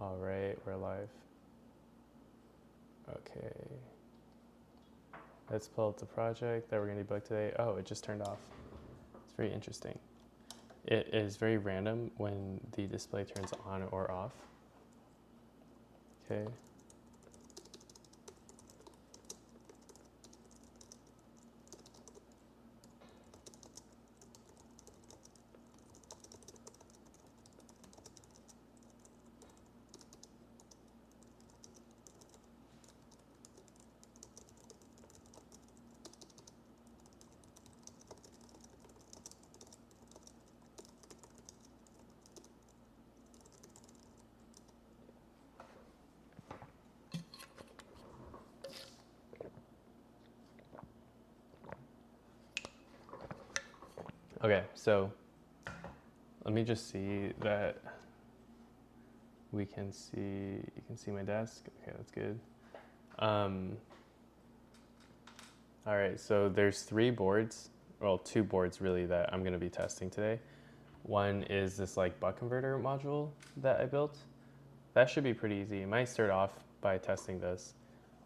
All right, we're live. Okay. Let's pull up the project that we're going to debug today. Oh, it just turned off. It's very interesting. It is very random when the display turns on or off. Okay. Okay, so let me just see that we can see, you can see my desk. Okay, that's good. All right, so there's 3 boards, well, 2 boards really that I'm gonna be testing today. One is this like buck converter module that I built. That should be pretty easy. I might start off by testing this.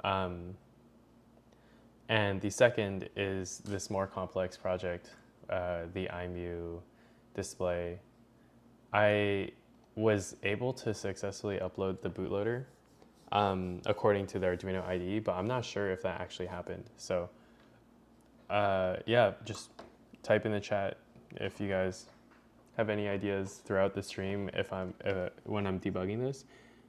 And the second is this more complex project, the IMU display. I was able to successfully upload the bootloader according to the Arduino IDE, but I'm not sure if that actually happened. So yeah, just type in the chat if you guys have any ideas throughout the stream if when I'm debugging this.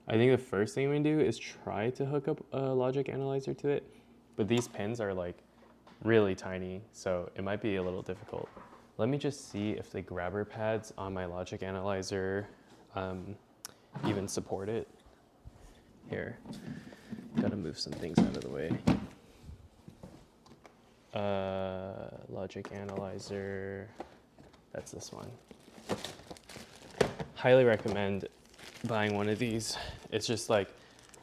I think the first thing we can do is try to hook up a logic analyzer to it, but these pins are like really tiny, so it might be a little difficult. Let me just see if the grabber pads on my logic analyzer even support it. Here, gotta move some things out of the way. Logic analyzer, that's this one. Highly recommend buying one of these. It's just like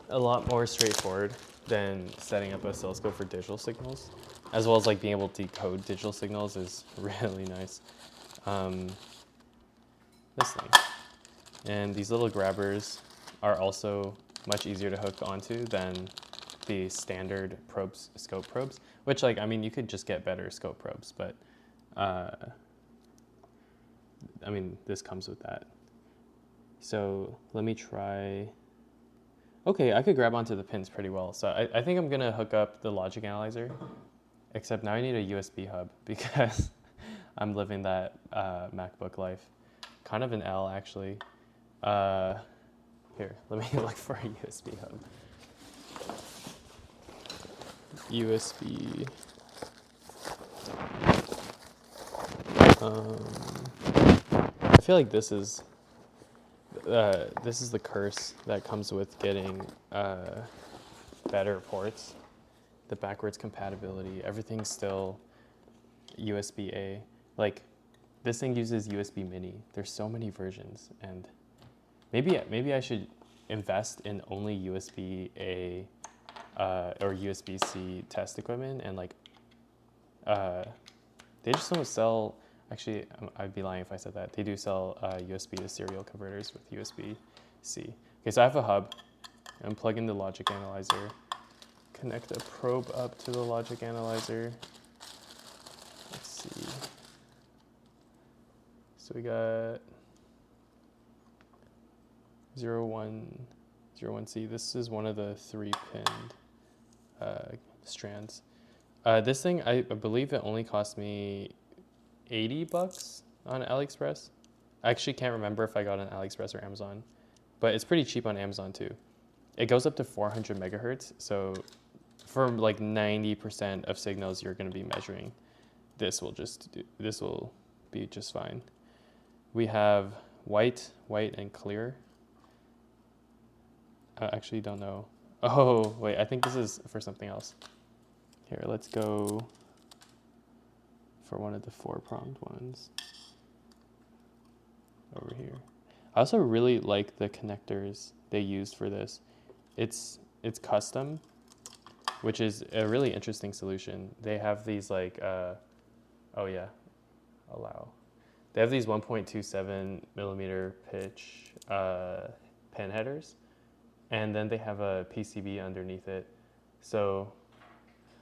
a lot more straightforward than setting up an oscilloscope for digital signals, as well as like being able to decode digital signals is really nice. This thing. And these little grabbers are also much easier to hook onto than the standard probes, scope probes, which like, I mean, you could just get better scope probes, but I mean, this comes with that. So let me try. Okay, I could grab onto the pins pretty well. So I think I'm gonna hook up the logic analyzer, except now I need a USB hub because I'm living that MacBook life. Kind of an L actually. Here, let me look for a USB hub. USB. I feel like this is the curse that comes with getting better ports. The backwards compatibility, everything's still USB-A. Like, this thing uses USB Mini. There's so many versions, and maybe I should invest in only USB-A or USB-C test equipment, and like, they just don't sell. Actually, I'd be lying if I said that. They do sell USB to serial converters with USB-C. Okay, so I have a hub. I'm plugging the logic analyzer. Connect a probe up to the logic analyzer. Let's see. So we got 01C. This is one of the 3 pinned strands. This thing, I believe it only cost me $80 on AliExpress. I actually can't remember if I got it on AliExpress or Amazon, but it's pretty cheap on Amazon too. It goes up to 400 megahertz, so for like 90% of signals you're going to be measuring, this will be just fine. We have white, and clear. I actually don't know. Oh, wait, I think this is for something else. Here, let's go for one of the 4-pronged ones over here. I also really like the connectors they used for this. It's custom, which is a really interesting solution. They have these like, oh yeah, allow. They have these 1.27 millimeter pitch pin headers, and then they have a PCB underneath it. So,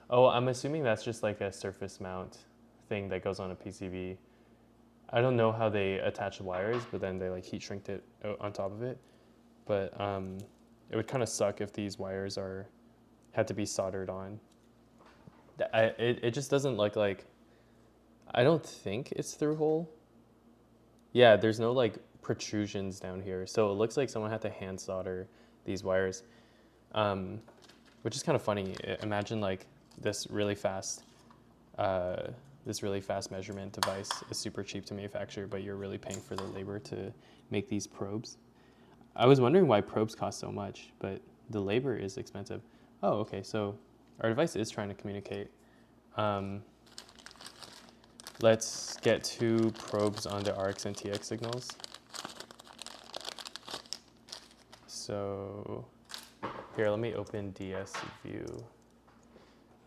oh, I'm assuming that's just like a surface mount thing that goes on a PCB. I don't know how they attach the wires, but then they like heat shrinked it on top of it. But it would kind of suck if these wires had to be soldered on. It just doesn't look like, I don't think it's through hole. Yeah, there's no like protrusions down here. So it looks like someone had to hand solder these wires, which is kind of funny. Imagine like this really fast measurement device is super cheap to manufacture, but you're really paying for the labor to make these probes. I was wondering why probes cost so much, but the labor is expensive. Oh, okay, so our device is trying to communicate. Let's get 2 probes on the RX and TX signals. So here, let me open DS view.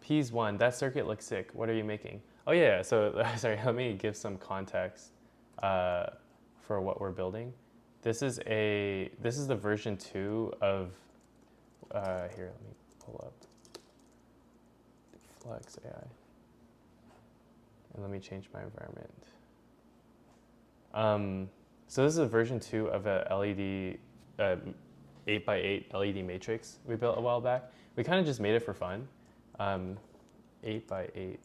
P's 1, that circuit looks sick. What are you making? Oh yeah, so sorry, let me give some context for what we're building. This is the version 2 of, here, let me pull up Flex AI. And let me change my environment. So this is a version 2 of a LED, 8x8 LED matrix we built a while back. We kind of just made it for fun. 8x8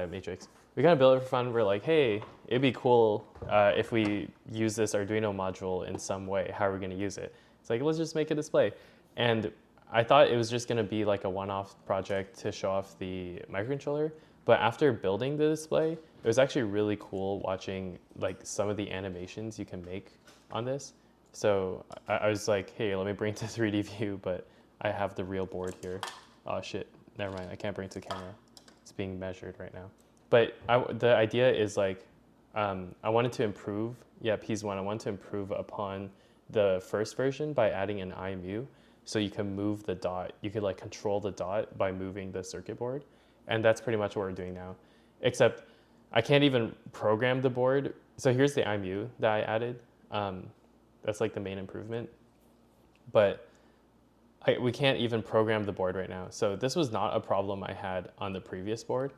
matrix. We kind of built it for fun. We're like, hey, it'd be cool if we use this Arduino module in some way. How are we going to use it? It's like, let's just make a display. And I thought it was just going to be like a one-off project to show off the microcontroller. But after building the display, it was actually really cool watching like some of the animations you can make on this. So I was like, hey, let me bring it to 3D view, but I have the real board here. Oh shit, never mind, I can't bring it to the camera. It's being measured right now. But the idea is like, I wanted to improve, P's 1, I wanted to improve upon the first version by adding an IMU. So you can move the dot, you could like control the dot by moving the circuit board. And that's pretty much what we're doing now. Except I can't even program the board. So here's the IMU that I added. That's like the main improvement. But we can't even program the board right now. So this was not a problem I had on the previous board.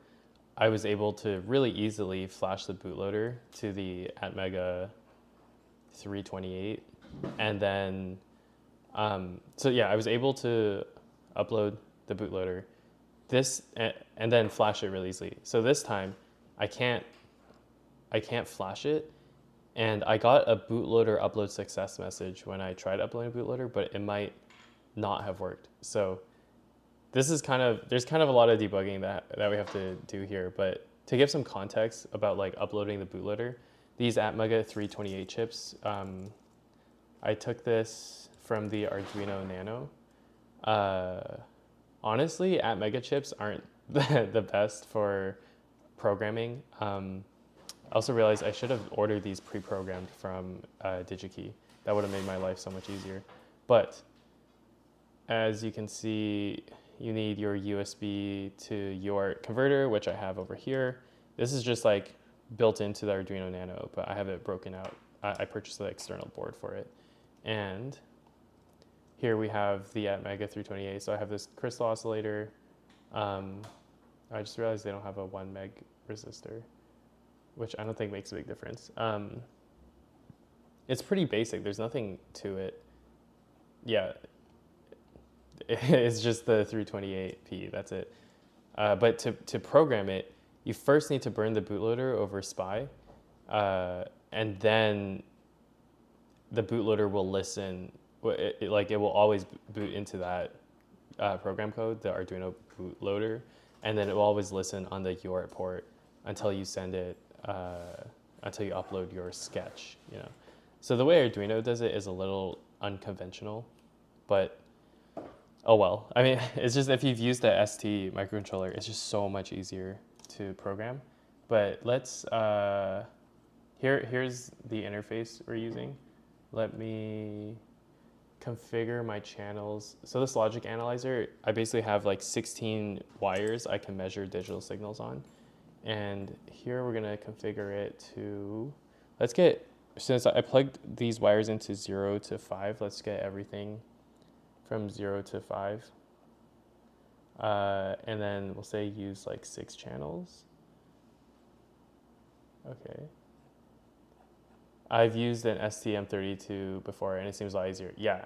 I was able to really easily flash the bootloader to the Atmega 328. And then, so yeah, I was able to upload the bootloader and then flash it really easily. So this time I can't flash it. And I got a bootloader upload success message when I tried uploading a bootloader, but it might not have worked. So this is there's kind of a lot of debugging that we have to do here. But to give some context about like uploading the bootloader, these Atmega 328 chips, I took this from the Arduino Nano. Honestly, Atmega chips aren't the best for programming. I also realized I should have ordered these pre-programmed from DigiKey. That would have made my life so much easier. But as you can see, you need your USB to UART converter, which I have over here. This is just like built into the Arduino Nano, but I have it broken out. I purchased the external board for it. And here we have the Atmega 328. So I have this crystal oscillator. I just realized they don't have a 1 meg resistor, which I don't think makes a big difference. It's pretty basic. There's nothing to it. Yeah, it's just the 328p, that's it. But to program it, you first need to burn the bootloader over SPI, and then the bootloader will listen. It will always boot into that program code, the Arduino bootloader, and then it will always listen on the UART port until you send it, until you upload your sketch, you know. So the way Arduino does it is a little unconventional, but oh well. I mean, it's just if you've used the ST microcontroller, it's just so much easier to program. But let's, here's the interface we're using. Let me configure my channels. So this logic analyzer, I basically have like 16 wires I can measure digital signals on. And here we're gonna configure it to, let's get since I plugged these wires into 0 to 5, let's get everything from 0 to 5. And then we'll say use like 6 channels. Okay. I've used an STM32 before and it seems a lot easier. Yeah.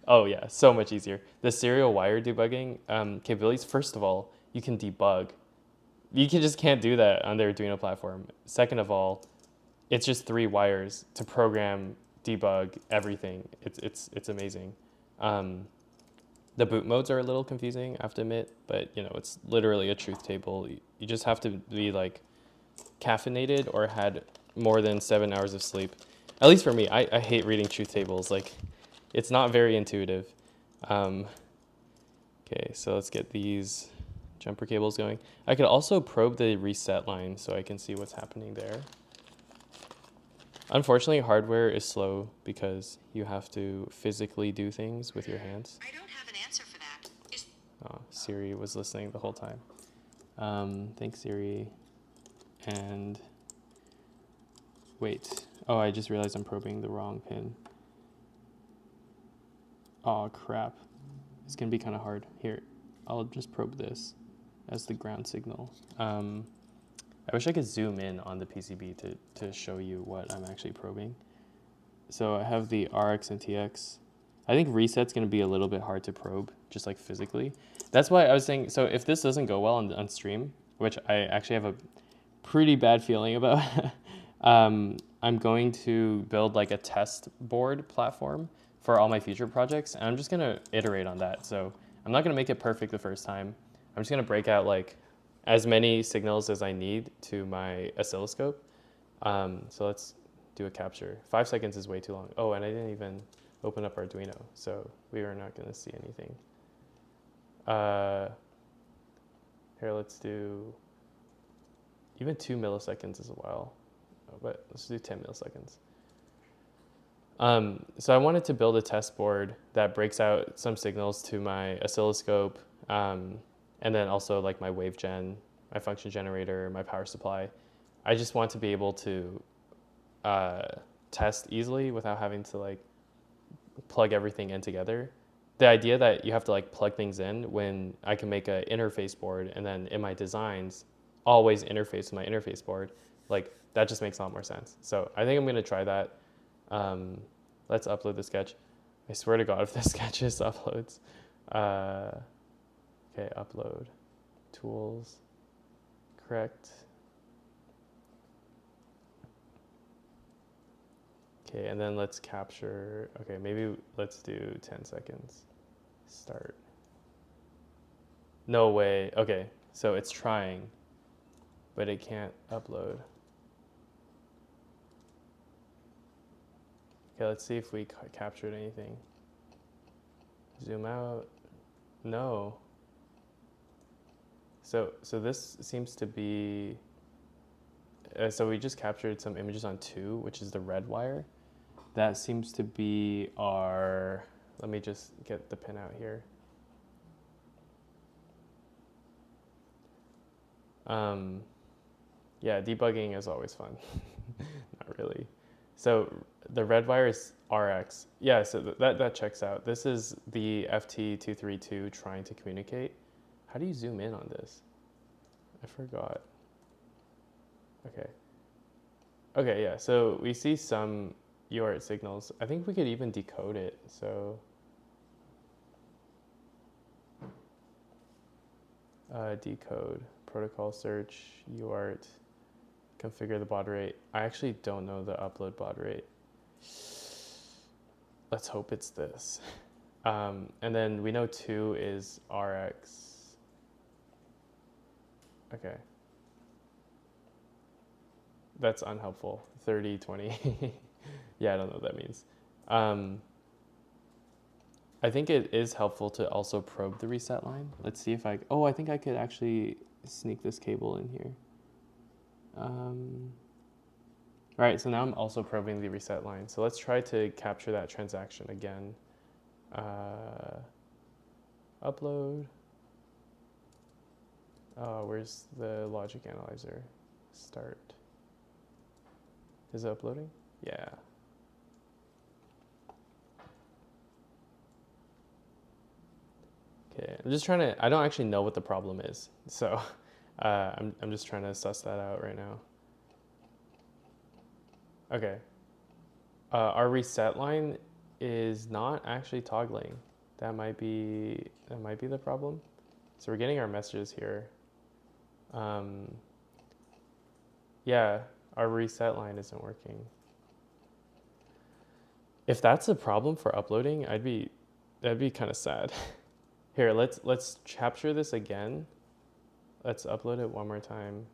Oh yeah, so much easier. The serial wire debugging capabilities, first of all, you can debug. You just can't do that on the Arduino platform. Second of all, it's just 3 wires to program, debug, everything. It's amazing. The boot modes are a little confusing, I have to admit, but it's literally a truth table. You just have to be like caffeinated or had more than 7 hours of sleep. At least for me, I hate reading truth tables. Like, it's not very intuitive. Okay, so let's get these jumper cables going. I could also probe the reset line so I can see what's happening there. Unfortunately, hardware is slow because you have to physically do things with your hands. I don't have an answer for that. Oh, Siri was listening the whole time. Thanks, Siri. And wait. Oh, I just realized I'm probing the wrong pin. Oh, crap. It's going to be kind of hard. Here, I'll just probe this as the ground signal. I wish I could zoom in on the PCB to show you what I'm actually probing. So I have the RX and TX. I think reset's going to be a little bit hard to probe, just like physically. That's why I was saying, so if this doesn't go well on stream, which I actually have a pretty bad feeling about, I'm going to build like a test board platform for all my future projects, and I'm just going to iterate on that. So I'm not going to make it perfect the first time. I'm just going to break out like as many signals as I need to my oscilloscope. So let's do a capture. 5 seconds is way too long. Oh, and I didn't even open up Arduino, so we are not going to see anything. Here, let's do even 2 milliseconds is a while, but let's do 10 milliseconds. So I wanted to build a test board that breaks out some signals to my oscilloscope, and then also like my wave gen, my function generator, my power supply. I just want to be able to test easily without having to like plug everything in together. The idea that you have to like plug things in when I can make an interface board and then in my designs always interface with my interface board, like that just makes a lot more sense. So I think I'm gonna try that. Let's upload the sketch. I swear to God, if this sketch just uploads. Okay, upload. Tools. Correct. Okay, and then let's capture. Okay, maybe let's do 10 seconds. Start. No way. Okay, so it's trying, but it can't upload. Okay, let's see if we captured anything. Zoom out. No. So this seems to be, so we just captured some images on 2, which is the red wire. That seems to be our, let me just get the pin out here. Yeah, debugging is always fun. Not really. So the red wire is RX. Yeah, so that checks out. This is the FT232 trying to communicate. How do you zoom in on this? I forgot. Okay. Okay, yeah, so we see some UART signals. I think we could even decode it, so. Decode, protocol search, UART, configure the baud rate. I actually don't know the upload baud rate. Let's hope it's this. And then we know 2 is RX. Okay. That's unhelpful. 30, 20. Yeah, I don't know what that means. I think it is helpful to also probe the reset line. Let's see if I think I could actually sneak this cable in here. All right, so now I'm also probing the reset line. So let's try to capture that transaction again. Upload. Where's the logic analyzer? Start. Is it uploading? Yeah. Okay, I'm just trying to, I don't actually know what the problem is. So I'm just trying to suss that out right now. Okay. Our reset line is not actually toggling. That might be the problem. So we're getting our messages here. Yeah, our reset line isn't working. If that's a problem for uploading, that'd be kind of sad. Here, let's capture this again. Let's upload it one more time.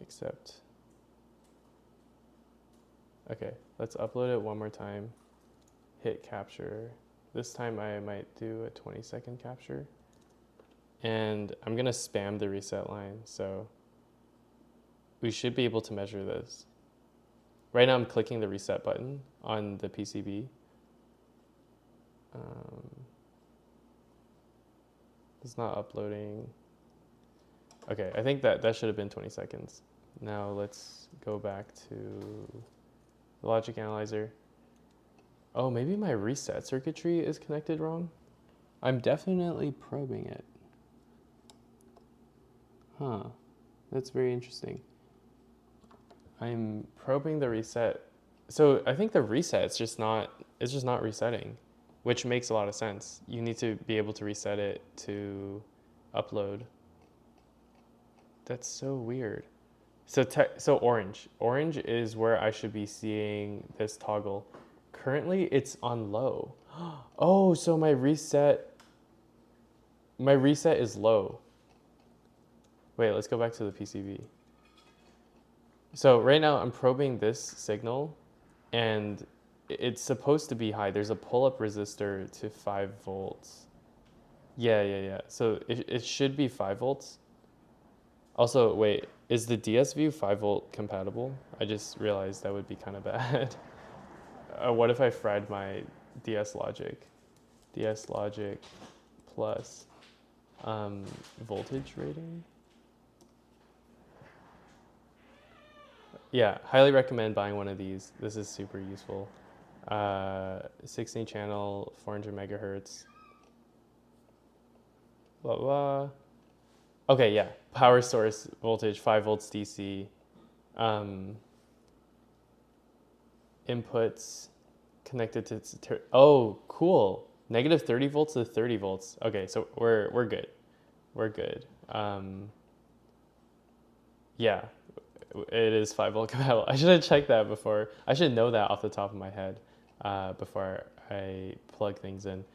Except, okay, let's upload it one more time. Hit capture. This time I might do a 20-second capture. And I'm gonna spam the reset line, so we should be able to measure this. Right now I'm clicking the reset button on the PCB. It's not uploading. Okay, I think that should have been 20 seconds. Now let's go back to the logic analyzer. Oh, maybe my reset circuitry is connected wrong? I'm definitely probing it. Huh, that's very interesting. I'm probing the reset. So I think the reset it's just not resetting, which makes a lot of sense. You need to be able to reset it to upload. That's so weird. So orange is where I should be seeing this toggle. Currently it's on low. Oh, so my reset is low. Wait, let's go back to the PCB. So right now I'm probing this signal and it's supposed to be high. There's a pull-up resistor to 5 volts. Yeah. So it should be 5 volts. Also, wait, is the DSView 5 volt compatible? I just realized that would be kind of bad. What if I fried my DS Logic? DS Logic plus voltage rating? Yeah, highly recommend buying one of these. This is super useful. 16 channel, 400 megahertz. Blah, blah. Okay, yeah. Power source voltage, 5 volts DC. Inputs connected to, oh, cool. Negative 30 volts to 30 volts. Okay, so we're good. We're good. Yeah, it is 5 volt compatible. I should have checked that before. I should know that off the top of my head before I plug things in.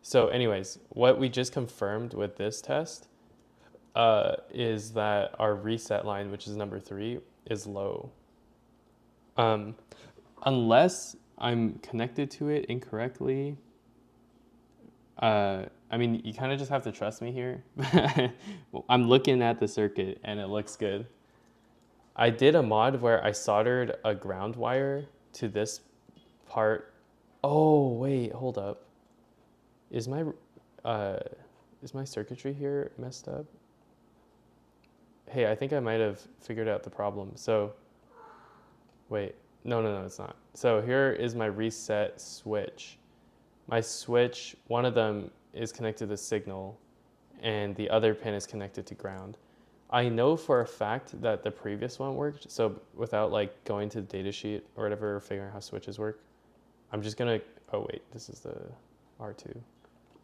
So anyways, what we just confirmed with this test is that our reset line, which is number 3, is low. Unless I'm connected to it incorrectly. I mean, you kind of just have to trust me here. I'm looking at the circuit and it looks good. I did a mod where I soldered a ground wire to this part. Oh, wait, hold up. Is my circuitry here messed up? Hey, I think I might have figured out the problem. So, wait, no, it's not. So here is my reset switch. My switch, one of them is connected to signal and the other pin is connected to ground. I know for a fact that the previous one worked. So without like going to the datasheet or whatever, figuring out how switches work, I'm just gonna, oh wait, this is the R2.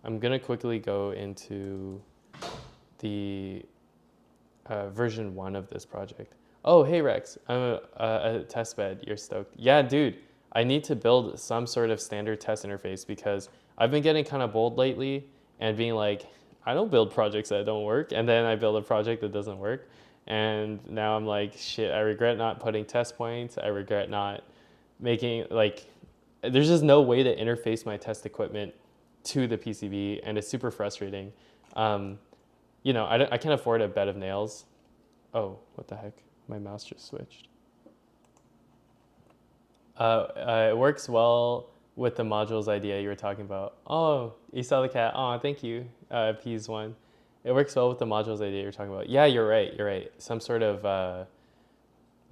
I'm gonna quickly go into the version 1 of this project. Oh, hey Rex, I'm a test bed, you're stoked. Yeah, dude, I need to build some sort of standard test interface because I've been getting kind of bold lately and being like, I don't build projects that don't work. And then I build a project that doesn't work. And now I'm like, shit, I regret not putting test points. I regret not making, like, there's just no way to interface my test equipment to the PCB. And it's super frustrating. You know, I can't afford a bed of nails. Oh, what the heck? My mouse just switched. It works well with the modules idea you were talking about. Oh, you saw the cat. Oh, thank you, P's one. It works well with the modules idea you're talking about. Yeah, you're right. Some sort of,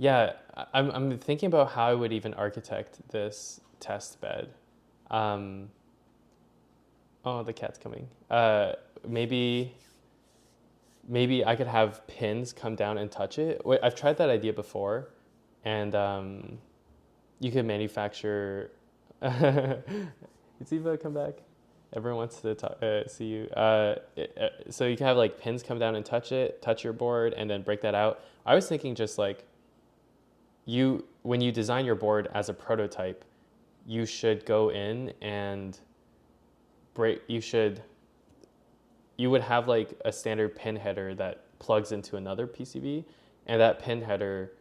Yeah, I'm thinking about how I would even architect this test bed. Um, oh, the cat's coming. Maybe maybe I could have pins come down and touch it. Wait, I've tried that idea before, and you could manufacture. Eva, come back. Everyone wants to see you. So you can have like pins come down and touch it, touch your board, and then break that out. I was thinking just like when you design your board as a prototype, you should go in and break. You would have like a standard pin header that plugs into another PCB, and that pin header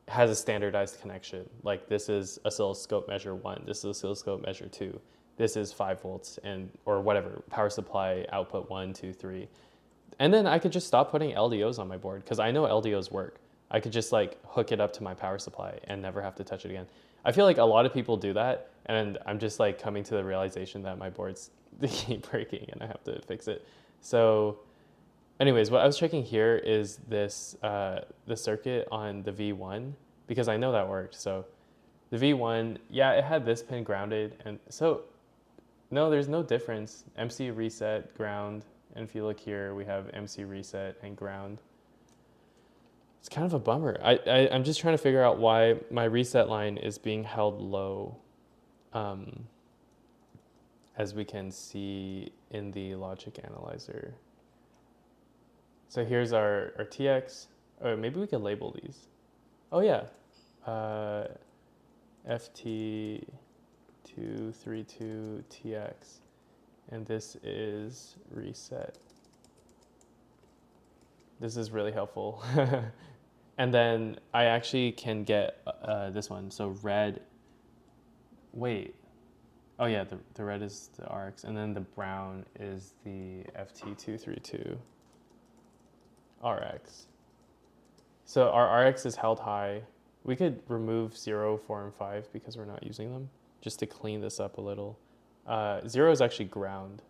has a standardized connection. Like this is oscilloscope measure 1, this is oscilloscope measure 2, this is 5 volts and or whatever, power supply output 1, 2, 3. And then I could just stop putting LDOs on my board because I know LDOs work. I could just like hook it up to my power supply and never have to touch it again. I feel like a lot of people do that, and I'm just like coming to the realization that my boards keep breaking and I have to fix it. So anyways, what I was checking here is this the circuit on the V1 because I know that worked. So the V1, yeah, it had this pin grounded, and so no, there's no difference. MC reset, ground, and if you look here, we have MC reset and ground. It's kind of a bummer. I'm just trying to figure out why my reset line is being held low, as we can see in the logic analyzer. So here's our TX. Oh, maybe we could label these. Oh yeah, FT232TX, and this is reset. This is really helpful. And then I actually can get this one. So red, wait. Oh yeah, the red is the RX, and then the brown is the FT232 RX. So our RX is held high. We could remove 0, 4, and 5 because we're not using them, just to clean this up a little. 0 is actually ground,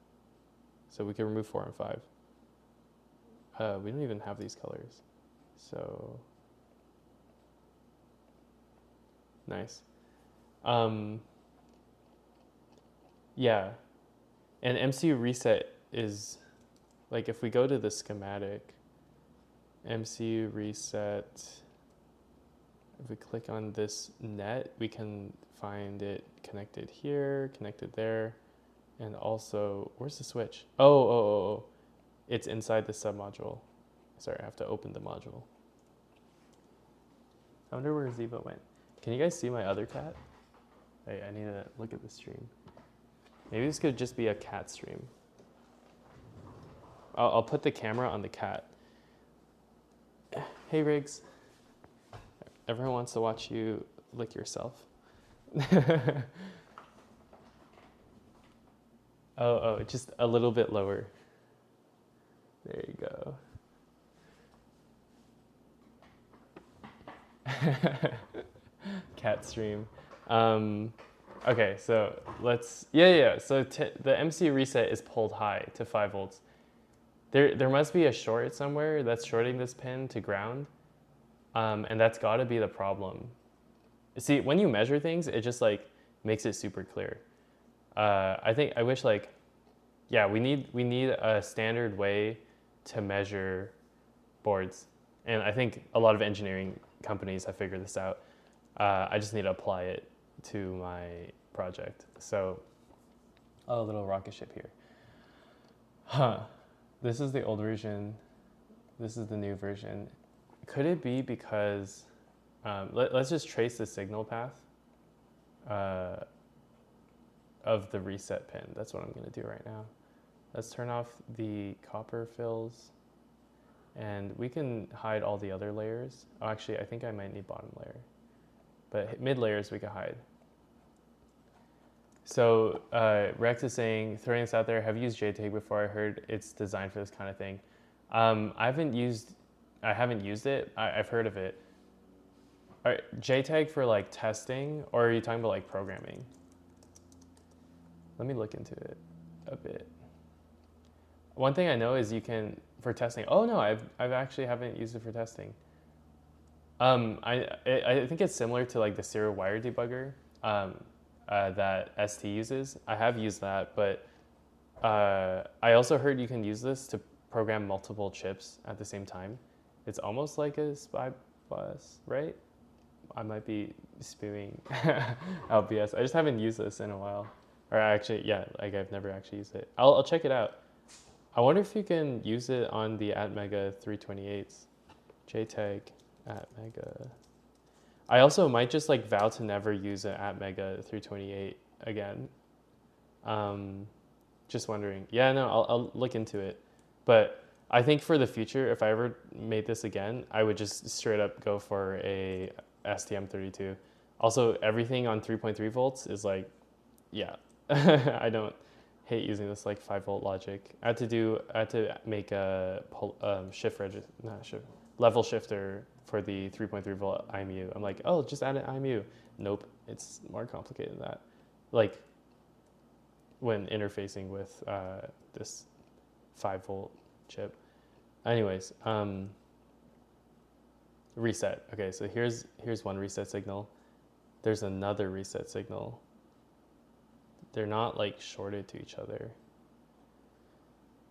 so we can remove 4 and 5. We don't even have these colors, so nice. Yeah, and MC reset is, like if we go to the schematic, MC reset, if we click on this net, we can find it connected here, connected there, and also, where's the switch? Oh. It's inside the submodule. Sorry, I have to open the module. I wonder where Ziva went. Can you guys see my other cat? Hey, I need to look at the stream. Maybe this could just be a cat stream. I'll put the camera on the cat. Hey Riggs. Everyone wants to watch you lick yourself. Oh, just a little bit lower. There you go. Cat stream. Okay, so let's, yeah. So the MC reset is pulled high to 5 volts. There must be a short somewhere that's shorting this pin to ground, and that's got to be the problem. See, when you measure things, it just like makes it super clear. I wish like, yeah, we need a standard way to measure boards, and I think a lot of engineering companies have figured this out. I just need to apply it to my project. So, oh, a little rocket ship here. This is the old version. This is the new version. Could it be because, let's just trace the signal path of the reset pin. That's what I'm gonna do right now. Let's turn off the copper fills, and we can hide all the other layers. Oh, actually, I think I might need bottom layer, but mid layers we can hide. So Rex is saying, throwing this out there, have you used JTAG before? I heard it's designed for this kind of thing. I haven't used it. I've heard of it. JTAG for like testing, or are you talking about like programming? Let me look into it a bit. One thing I know is you can, for testing, oh no, I've actually haven't used it for testing. I think it's similar to like the serial wire debugger that ST uses. I have used that, but I also heard you can use this to program multiple chips at the same time. It's almost like a SPI bus, right? I might be spewing out BS. I just haven't used this in a while. Or actually, yeah, like I've never actually used it. I'll check it out. I wonder if you can use it on the Atmega 328s. JTAG Atmega. I also might just like vow to never use an Atmega 328 again. Just wondering. Yeah, no, I'll look into it. But I think for the future, if I ever made this again, I would just straight up go for a STM32. Also, everything on 3.3 volts is like, yeah, I don't hate using this like 5-volt logic. I had to make a level shifter for the 3.3 volt IMU. I'm like, oh, just add an IMU. Nope, it's more complicated than that. Like when interfacing with this 5-volt chip. Anyways, reset. Okay, so here's one reset signal. There's another reset signal. They're not like shorted to each other.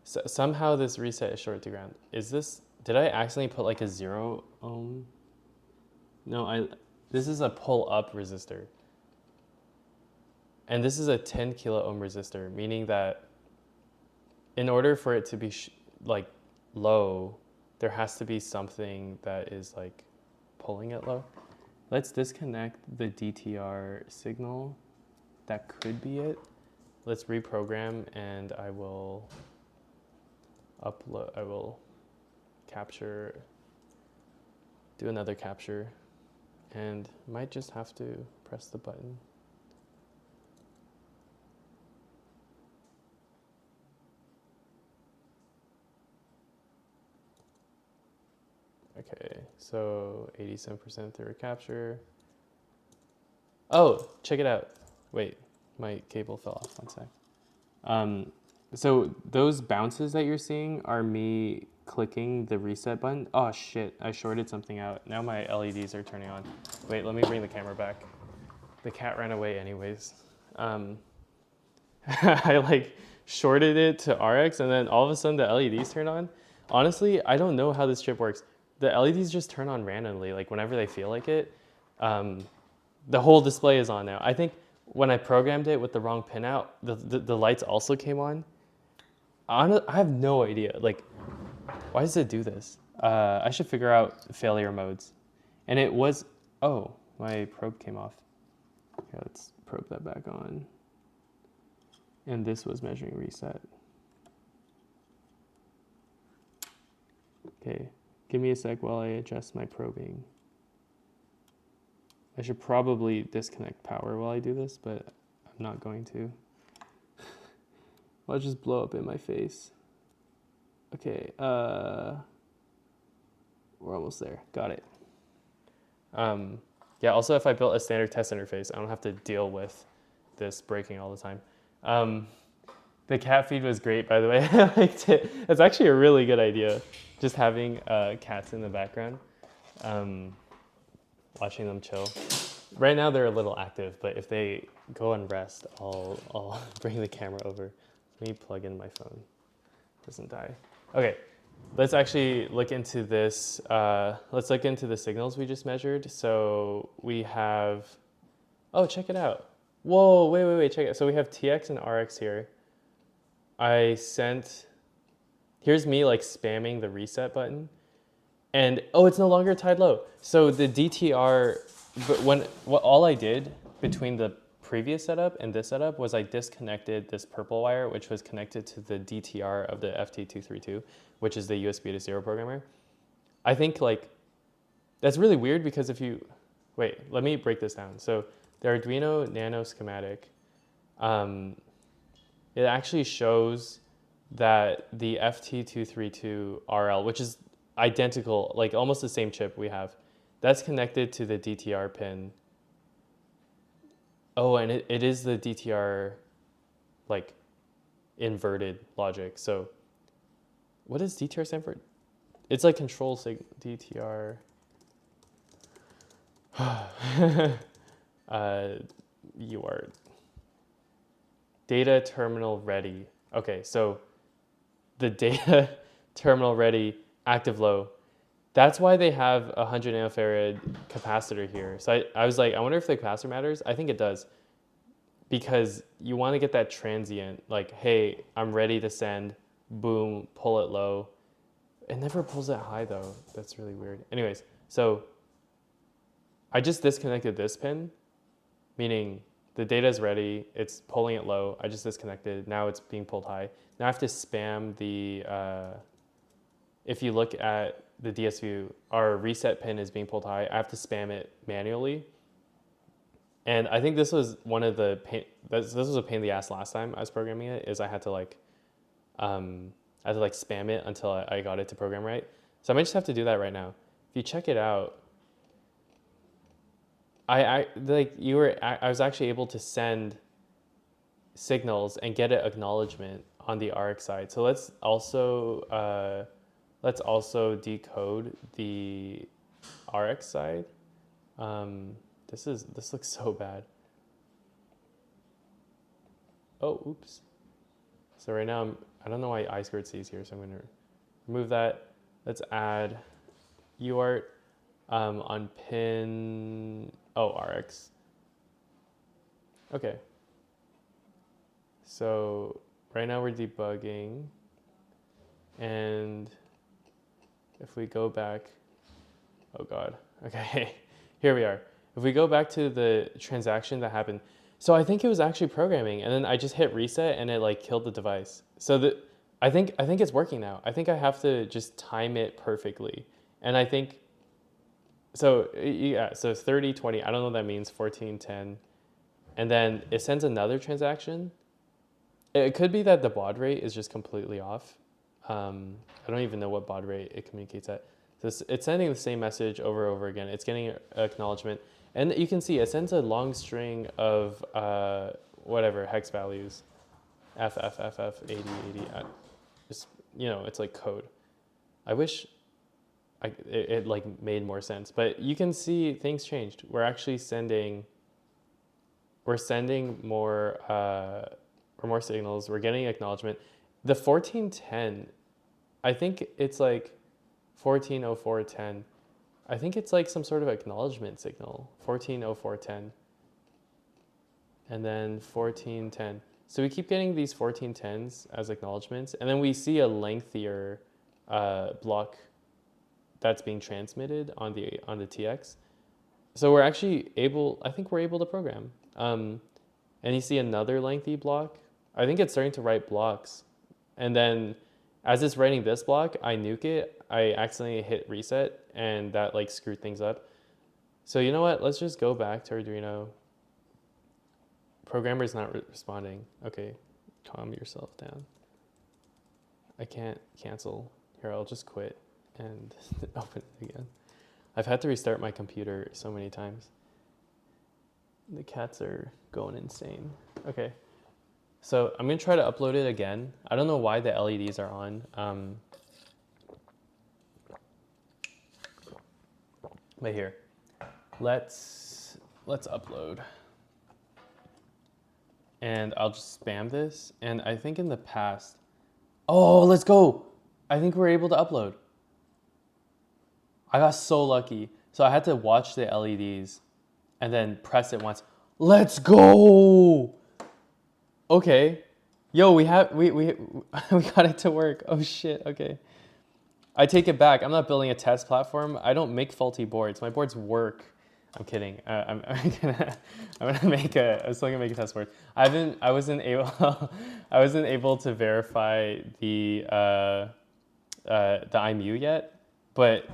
So somehow this reset is shorted to ground. Did I accidentally put like a 0 ohm? No, this is a pull up resistor. And this is a 10 kilo ohm resistor, meaning that in order for it to be like low, there has to be something that is like pulling it low. Let's disconnect the DTR signal. That could be it. Let's reprogram and I will do another capture and might just have to press the button. Okay, so 87% through capture. Oh, check it out. Wait, my cable fell off, one sec. So those bounces that you're seeing are me clicking the reset button. Oh shit, I shorted something out. Now my LEDs are turning on. Wait, let me bring the camera back. The cat ran away anyways. I like shorted it to RX and then all of a sudden the LEDs turn on. Honestly, I don't know how this chip works. The LEDs just turn on randomly, like whenever they feel like it. The whole display is on now. I think when I programmed it with the wrong pin out, the lights also came on. I have no idea. Like, why does it do this? I should figure out failure modes. And it was, oh, my probe came off. Okay, let's probe that back on. And this was measuring reset. Okay, give me a sec while I adjust my probing. I should probably disconnect power while I do this, but I'm not going to. I'll just blow up in my face. Okay, we're almost there. Got it. Yeah, also if I built a standard test interface, I don't have to deal with this breaking all the time. The cat feed was great, by the way. I liked it. It's actually a really good idea, just having cats in the background, watching them chill. Right now they're a little active, but if they go and rest, I'll bring the camera over. Let me plug in my phone. Doesn't die. Okay, let's actually look into this. Let's look into the signals we just measured. So we have, oh, check it out. Whoa, wait, check it out. So we have TX and RX here. Here's me like spamming the reset button. And oh, it's no longer tied low. So the DTR, but all I did between the previous setup and this setup was I disconnected this purple wire, which was connected to the DTR of the FT232, which is the USB to 0 programmer. I think like, that's really weird because wait, let me break this down. So the Arduino Nano schematic, it actually shows that the FT232RL, which is identical, like almost the same chip we have, that's connected to the DTR pin. Oh, and it is the DTR like inverted logic. So what does DTR stand for? It's like control sig DTR. UART. Data terminal ready. Okay, so the data terminal ready active low. That's why they have a 100 nanofarad capacitor here. So I was like, I wonder if the capacitor matters. I think it does, because you want to get that transient, like, hey, I'm ready to send, boom, pull it low. It never pulls it high though. That's really weird. Anyways, so I just disconnected this pin, meaning the data is ready, it's pulling it low. I just disconnected, now it's being pulled high. Now I have to spam the, if you look at the DS view, our reset pin is being pulled high. I have to spam it manually. And I think this was one of the this was a pain in the ass last time I was programming it, is I had to like spam it until I got it to program right. So I might just have to do that right now. If you check it out, I was actually able to send signals and get an acknowledgement on the RX side. So let's also decode the RX side. This looks so bad. Oh, oops. So right now I don't know why I2C is here, so I'm gonna remove that. Let's add UART on pin, RX. Okay. So right now we're debugging, and if we go back, oh God, okay, here we are. If we go back to the transaction that happened, so I think it was actually programming, and then I just hit reset and it like killed the device. So I think it's working now. I think I have to just time it perfectly. And I think, so yeah, so 30, 20, I don't know what that means, 14, 10. And then it sends another transaction. It could be that the baud rate is just completely off. I don't even know what baud rate it communicates at. So it's sending the same message over and over again. It's getting an acknowledgement. And you can see it sends a long string of whatever hex values, F, 80, 80. Just, it's like code. I wish it like made more sense, but you can see things changed. We're actually sending more signals. We're getting acknowledgement. The 1410, I think it's like 140410. I think it's like some sort of acknowledgement signal, 140410. And then 1410. So we keep getting these 1410s as acknowledgements, and then we see a lengthier block that's being transmitted on the TX. So we're actually I think we're able to program. And you see another lengthy block. I think it's starting to write blocks. And then as it's writing this block, I nuke it. I accidentally hit reset, and that like screwed things up. So you know what? Let's just go back to Arduino. Programmer's not responding. Okay, calm yourself down. I can't cancel. Here, I'll just quit and open it again. I've had to restart my computer so many times. The cats are going insane. Okay, so I'm gonna try to upload it again. I don't know why the LEDs are on. But here, let's upload. And I'll just spam this. And I think in the past, oh, let's go. I think we're able to upload. I got so lucky. So I had to watch the LEDs and then press it once. Let's go. Okay. Yo, we got it to work. Oh shit, okay. I take it back. I'm not building a test platform. I don't make faulty boards. My boards work. I'm kidding. I'm still gonna make a test board. I wasn't able to verify the IMU yet, but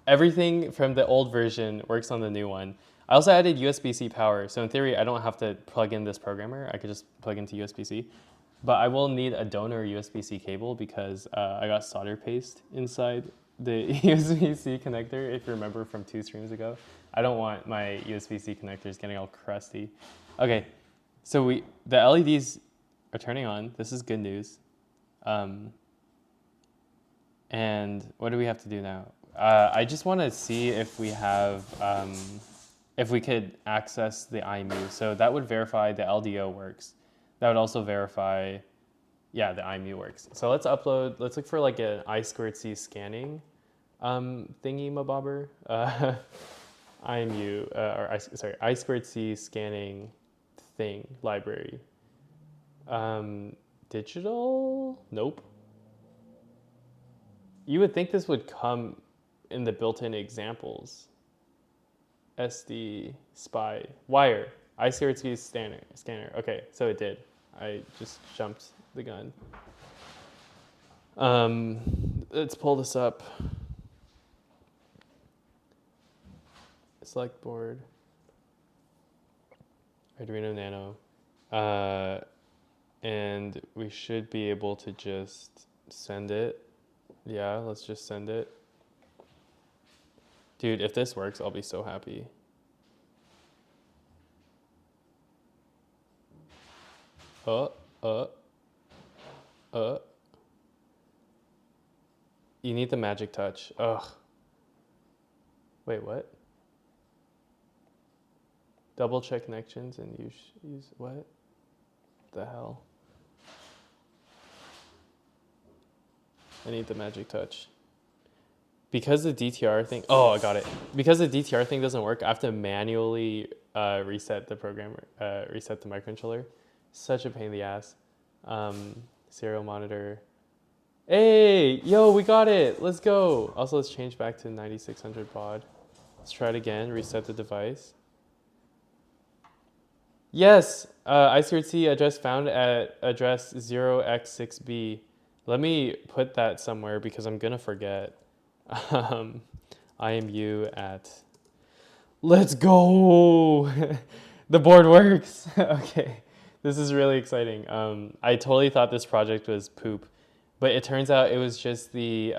everything from the old version works on the new one. I also added USB-C power, so in theory, I don't have to plug in this programmer. I could just plug into USB-C. But I will need a donor USB-C cable because I got solder paste inside the USB-C connector, if you remember from 2 streams ago. I don't want my USB-C connectors getting all crusty. Okay, so the LEDs are turning on. This is good news. And what do we have to do now? I just want to see if we have, if we could access the IMU. So that would verify the LDO works. That would also verify, yeah, the IMU works. So let's upload, let's look for like an I2C scanning thingy mabobber. IMU, I2C scanning thing library. Digital? Nope. You would think this would come in the built-in examples. SD, SPI, wire, I2C scanner. Okay, so it did. I just jumped the gun. Let's pull this up. Select board, Arduino Nano. And we should be able to just send it. Yeah, let's just send it. Dude, if this works, I'll be so happy. You need the magic touch. Ugh. Wait, what? Double check connections and use what? The hell? I need the magic touch. Because the DTR thing, oh, I got it. Because the DTR thing doesn't work, I have to manually reset the programmer, reset the microcontroller. Such a pain in the ass. Serial monitor. Hey, yo, we got it. Let's go. Also, let's change back to 9600 baud. Let's try it again, reset the device. Yes, I2C address found at address 0x6b. Let me put that somewhere because I'm gonna forget. IMU at, let's go. The board works. Okay, this is really exciting. I totally thought this project was poop, but it turns out it was just the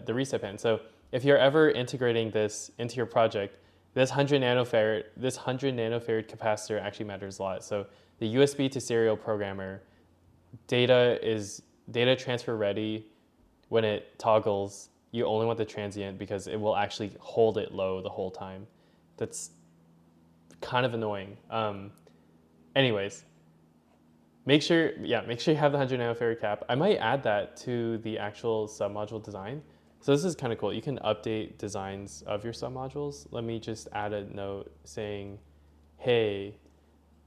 reset pin. So if you're ever integrating this into your project, this 100 nanofarad capacitor actually matters a lot. So the USB to serial programmer, data transfer ready. When it toggles, you only want the transient because it will actually hold it low the whole time. That's kind of annoying. Anyways, make sure you have the 100 nanofarad cap. I might add that to the actual submodule design. So this is kind of cool. You can update designs of your submodules. Let me just add a note saying, hey,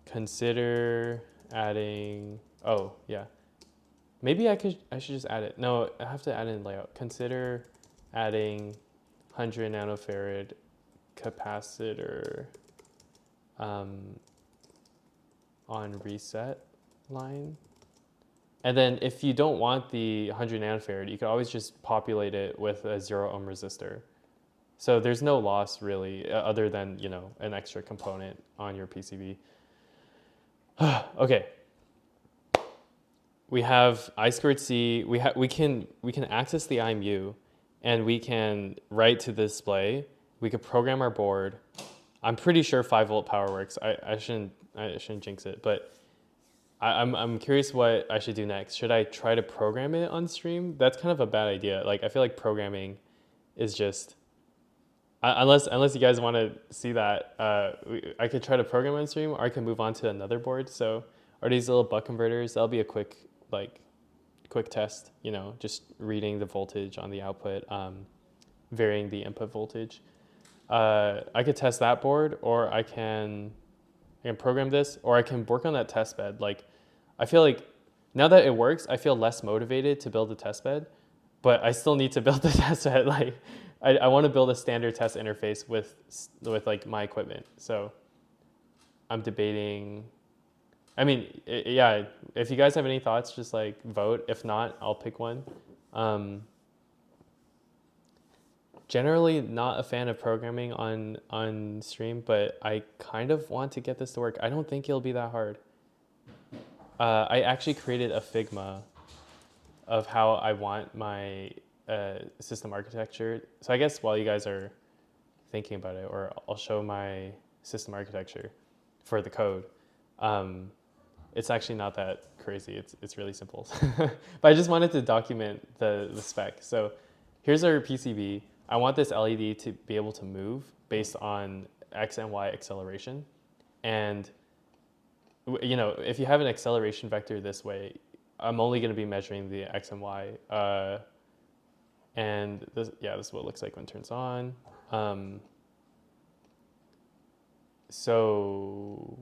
consider adding, oh yeah. Maybe I should just add it. No, I have to add in layout. Consider adding 100 nanofarad capacitor on reset line. And then if you don't want the 100 nanofarad, you can always just populate it with a 0 ohm resistor. So there's no loss really, other than, you know, an extra component on your PCB. Okay. We have I2C, we can access the IMU and we can write to the display. We could program our board. I'm pretty sure 5-volt power works. I shouldn't jinx it, but I'm curious what I should do next. Should I try to program it on stream? That's kind of a bad idea. Like, I feel like programming is just, unless you guys want to see that, I could try to program on stream, or I can move on to another board. So are these little buck converters? That'll be a quick test, you know, just reading the voltage on the output, varying the input voltage. I could test that board, or I can program this, or I can work on that test bed. Like, I feel like now that it works, I feel less motivated to build a test bed, but I still need to build the test bed. Like, I want to build a standard test interface with like my equipment. So I'm debating. I mean, yeah, if you guys have any thoughts, just like vote. If not, I'll pick one. Generally not a fan of programming on stream, but I kind of want to get this to work. I don't think it'll be that hard. I actually created a Figma of how I want my system architecture. So I guess while you guys are thinking about it, or I'll show my system architecture for the code. It's actually not that crazy. It's really simple. But I just wanted to document the spec. So here's our PCB. I want this LED to be able to move based on X and Y acceleration. And you know, if you have an acceleration vector this way, I'm only going to be measuring the X and Y. And this, yeah, this is what it looks like when it turns on. So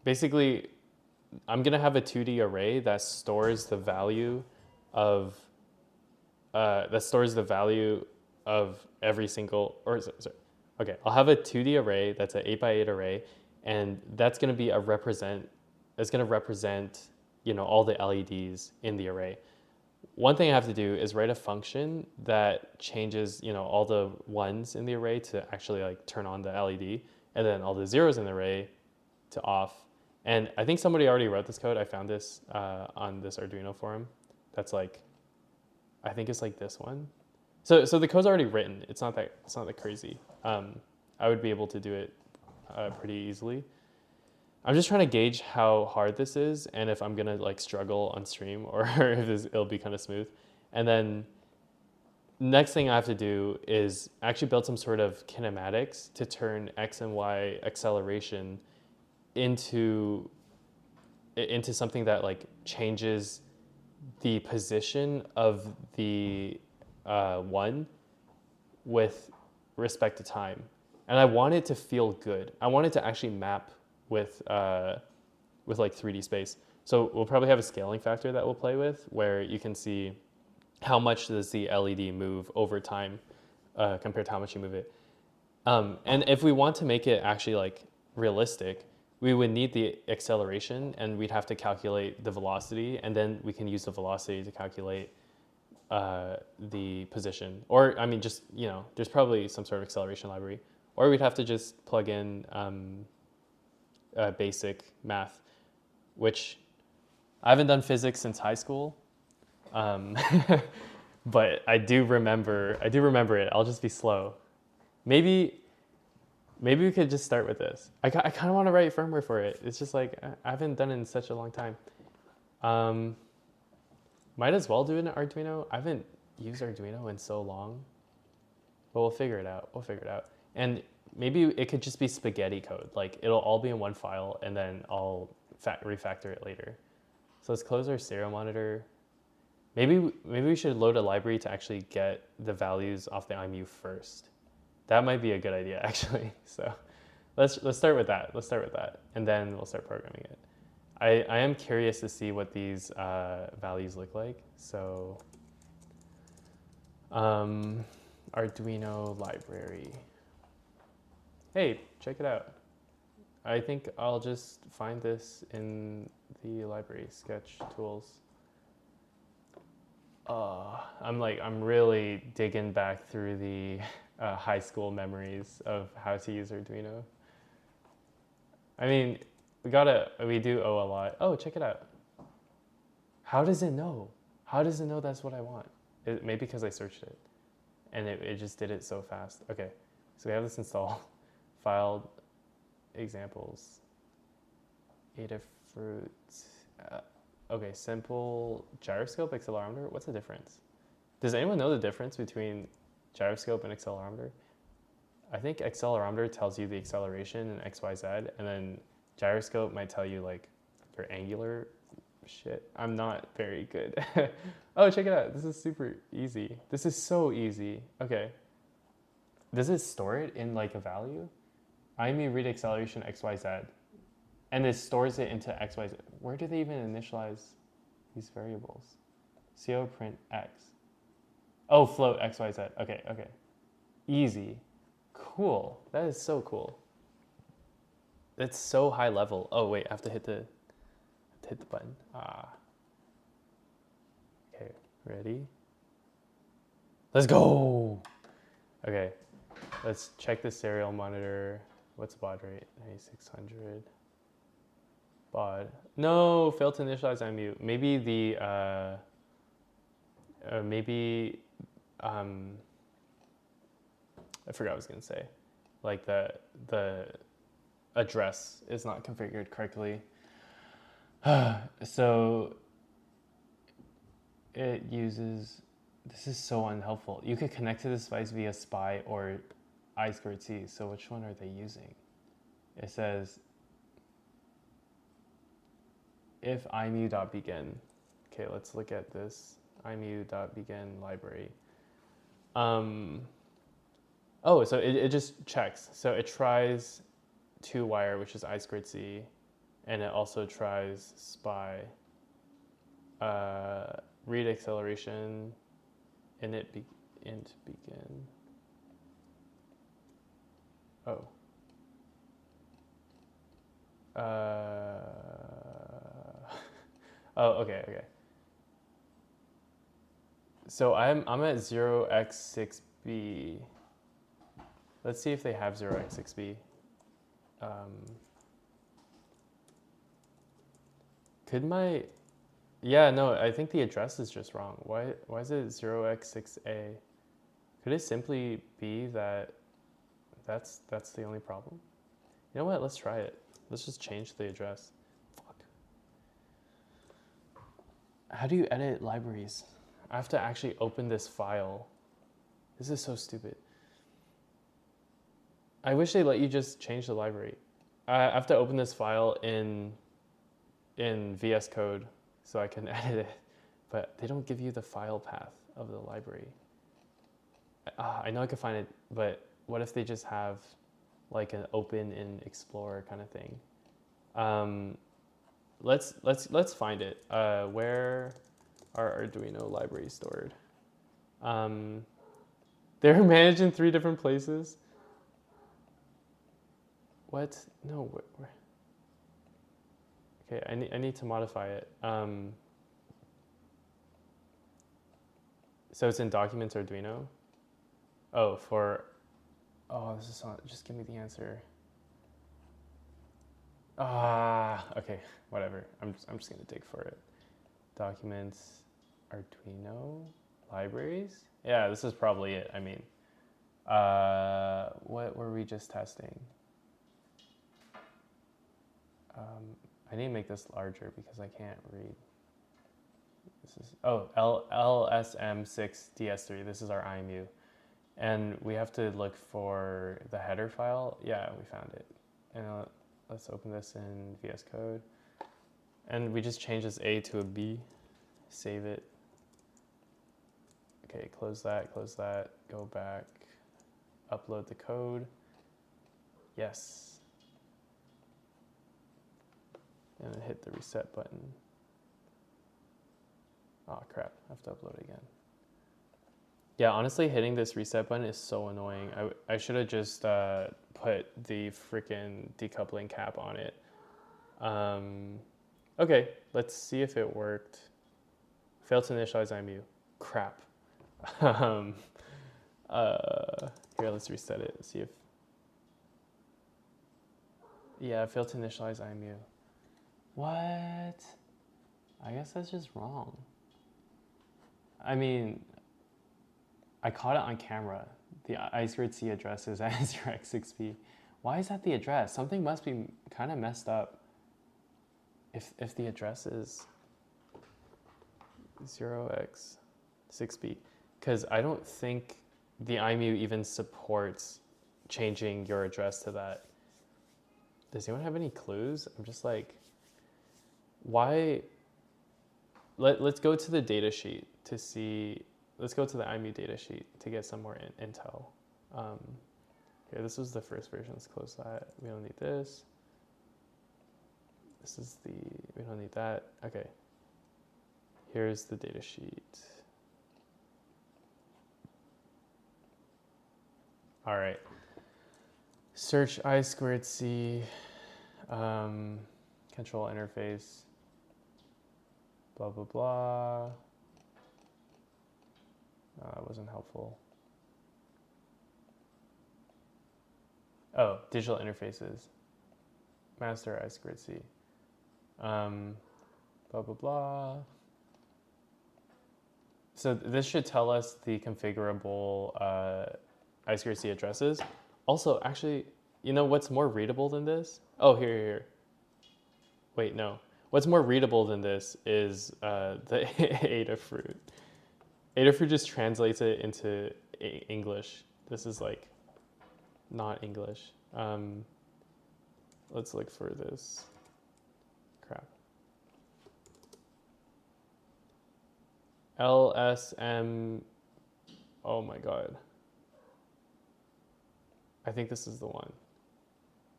basically, I'm going to have a 2D array that stores the value of every single, sorry. Okay, I'll have a 2D array that's an 8x8 array, and that's going to be it's going to represent, you know, all the LEDs in the array. One thing I have to do is write a function that changes, you know, all the ones in the array to actually like turn on the LED, and then all the zeros in the array to off. And I think somebody already wrote this code. I found this on this Arduino forum. That's like, I think it's like this one. So the code's already written. It's not that crazy. I would be able to do it pretty easily. I'm just trying to gauge how hard this is and if I'm gonna like struggle on stream or if it'll be kind of smooth. And then next thing I have to do is actually build some sort of kinematics to turn X and Y acceleration into something that like changes the position of the one with respect to time. And I want it to feel good. I want it to actually map with like 3D space. So we'll probably have a scaling factor that we'll play with where you can see how much does the LED move over time compared to how much you move it. And if we want to make it actually like realistic, we would need the acceleration and we'd have to calculate the velocity, and then we can use the velocity to calculate the position. Or, I mean, just, you know, there's probably some sort of acceleration library. Or we'd have to just plug in basic math, which I haven't done physics since high school. But I do remember it. I'll just be slow. Maybe we could just start with this. I kind of want to write firmware for it. It's just like, I haven't done it in such a long time. Might as well do it in Arduino. I haven't used Arduino in so long, but we'll figure it out. And maybe it could just be spaghetti code. Like it'll all be in one file and then I'll refactor it later. So let's close our stereo monitor. Maybe we should load a library to actually get the values off the IMU first. That might be a good idea actually. So let's start with that. And then we'll start programming it. I am curious to see what these values look like. So Arduino library. Hey, check it out. I think I'll just find this in the library, sketch tools. I'm really digging back through the high school memories of how to use Arduino. I mean, we do owe a lot. Oh, check it out. How does it know? How does it know that's what I want? Maybe because I searched it and it just did it so fast. Okay, so we have this installed. Filed examples. Adafruit. Okay, simple gyroscope, accelerometer. What's the difference? Does anyone know the difference between gyroscope and accelerometer? I think accelerometer tells you the acceleration in X, Y, Z, and then gyroscope might tell you like your angular shit. I'm not very good. Oh, check it out. This is super easy. This is so easy. Okay. Does it store it in like a value? IMU read acceleration XYZ, and it stores it into XYZ. Where do they even initialize these variables? CO print X. Oh, float XYZ. Okay. Easy. Cool. That is so cool. That's so high level. Oh wait, I have to hit the button. Okay, ready? Let's go. Okay, let's check the serial monitor. What's baud rate? 9600. Baud. No, failed to initialize IMU. Maybe I forgot what I was gonna say. Like the address is not configured correctly. So it uses This is so unhelpful. You could connect to this device via SPI or I2C. So which one are they using? It says if imu.begin. Okay, let's look at this imu.begin library. Oh, so it just checks. So it tries 2-wire, which is I2C, and it also tries SPI. Read acceleration, int begin. Oh. Oh, okay. So I'm at 0x6b. Let's see if they have 0x6b. Could my, yeah, no, I think the address is just wrong. Why is it 0x6a? Could it simply be that that's the only problem? You know what? Let's try it. Let's just change the address. Fuck. How do you edit libraries? I have to actually open this file. This is so stupid. I wish they let you just change the library. I have to open this file in VS Code so I can edit it, but they don't give you the file path of the library. I know I could find it, but what if they just have like an open in Explorer kind of thing? Let's find it. Where are Arduino libraries stored? They're managed in 3 different places. What? No. Where? Okay, I need to modify it. So it's in Documents Arduino. Oh, this is not, just give me the answer. Okay, whatever. I'm just gonna dig for it. Documents Arduino libraries. Yeah, this is probably it. I mean, what were we just testing? I need to make this larger because I can't read. This is, LSM6DS3. This is our IMU. And we have to look for the header file. Yeah, we found it. And let's open this in VS Code. And we just change this A to a B. Save it. Okay, close that, go back, upload the code. Yes. And then hit the reset button. Oh crap, I have to upload it again. Yeah, honestly, hitting this reset button is so annoying. I should have just put the freaking decoupling cap on it. Okay, let's see if it worked. Failed to initialize IMU. Crap. Here, let's reset it. See if. Yeah, failed to initialize IMU. What? I guess that's just wrong. I mean, I caught it on camera. The I2C address is at 0x6b. Why is that the address? Something must be kind of messed up if the address is 0x6b. Because I don't think the IMU even supports changing your address to that. Does anyone have any clues? I'm just like, why? Let's go to the data sheet to see. Let's go to the IMU data sheet to get some more intel. Okay, this was the first version. Let's close that. We don't need this. This is we don't need that. Okay. Here's the data sheet. All right. Search I2C, control interface, blah, blah, blah. That wasn't helpful. Oh, digital interfaces. Master I2C. Blah, blah, blah. So this should tell us the configurable I2C addresses. Also, actually, you know what's more readable than this? Oh, here. Wait, no. What's more readable than this is the adafruit. Adafruit just translates it into English. This is like not English. Let's look for this. Crap. LSM. Oh my god. I think this is the one.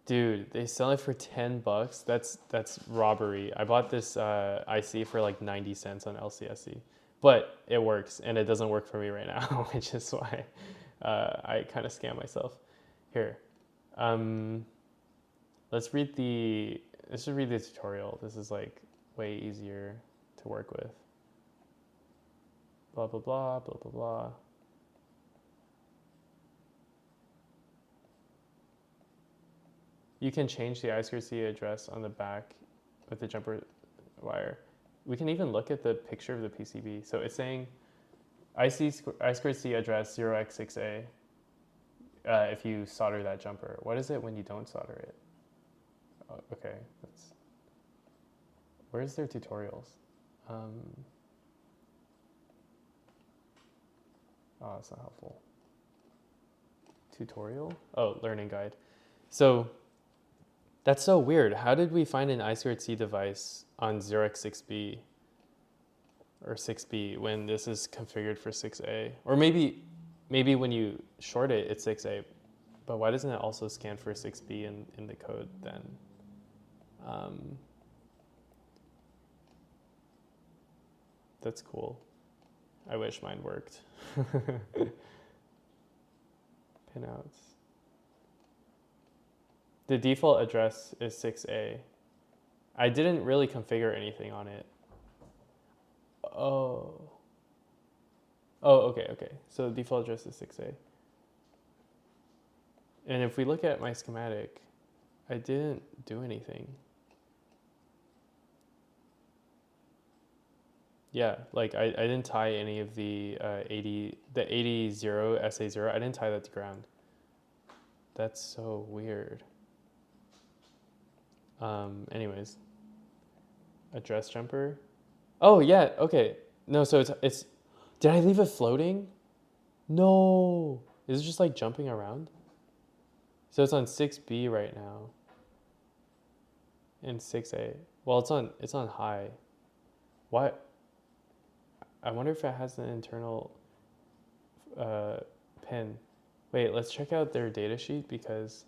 Dude, they sell it for $10. That's robbery. I bought this IC for like 90 cents on LCSC, but it works, and it doesn't work for me right now, which is why I kind of scam myself. Here, let's read the tutorial. This is like way easier to work with. Blah blah blah blah blah blah. You can change the I2C address on the back with the jumper wire. We can even look at the picture of the PCB. So it's saying I2C address 0x6A if you solder that jumper. What is it when you don't solder it? Oh, okay, where's their tutorials? Oh, it's not helpful. Tutorial? Oh, learning guide. So that's so weird. How did we find an I2C device on 0x6B or 6B when this is configured for 6A? Or maybe when you short it, it's 6A, but why doesn't it also scan for 6B in the code then? That's cool. I wish mine worked. Pinouts. The default address is 6A. I didn't really configure anything on it. Oh, okay. So the default address is 6A. And if we look at my schematic, I didn't do anything. Yeah, like I didn't tie any of the 80 SA0. I didn't tie that to ground. That's so weird. Anyways, address jumper. Oh yeah, okay. No, so it's. Did I leave it floating? No. Is it just like jumping around? So it's on 6B right now. And 6A. Well, it's on high. Why? I wonder if it has an internal pin. Wait, let's check out their datasheet because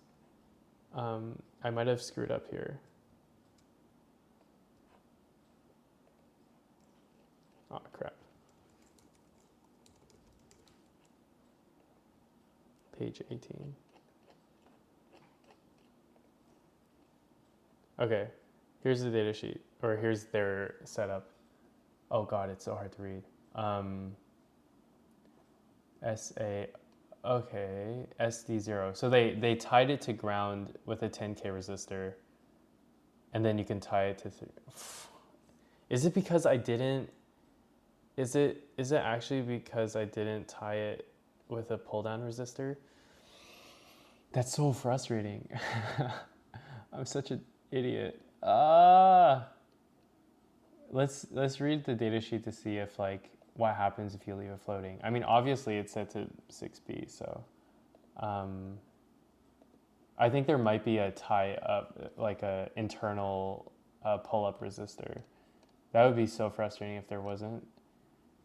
I might have screwed up here. Oh, crap. Page 18. Okay, here's the datasheet, or here's their setup. Oh God, it's so hard to read. Okay, SD0. So they tied it to ground with a 10K resistor, and then you can tie it to. Is it because I didn't? Is it actually because I didn't tie it with a pull down resistor? That's so frustrating. I'm such an idiot. Let's read the datasheet to see if like what happens if you leave it floating. I mean, obviously it's set to 6B, so I think there might be a tie up, like a internal pull up resistor. That would be so frustrating if there wasn't.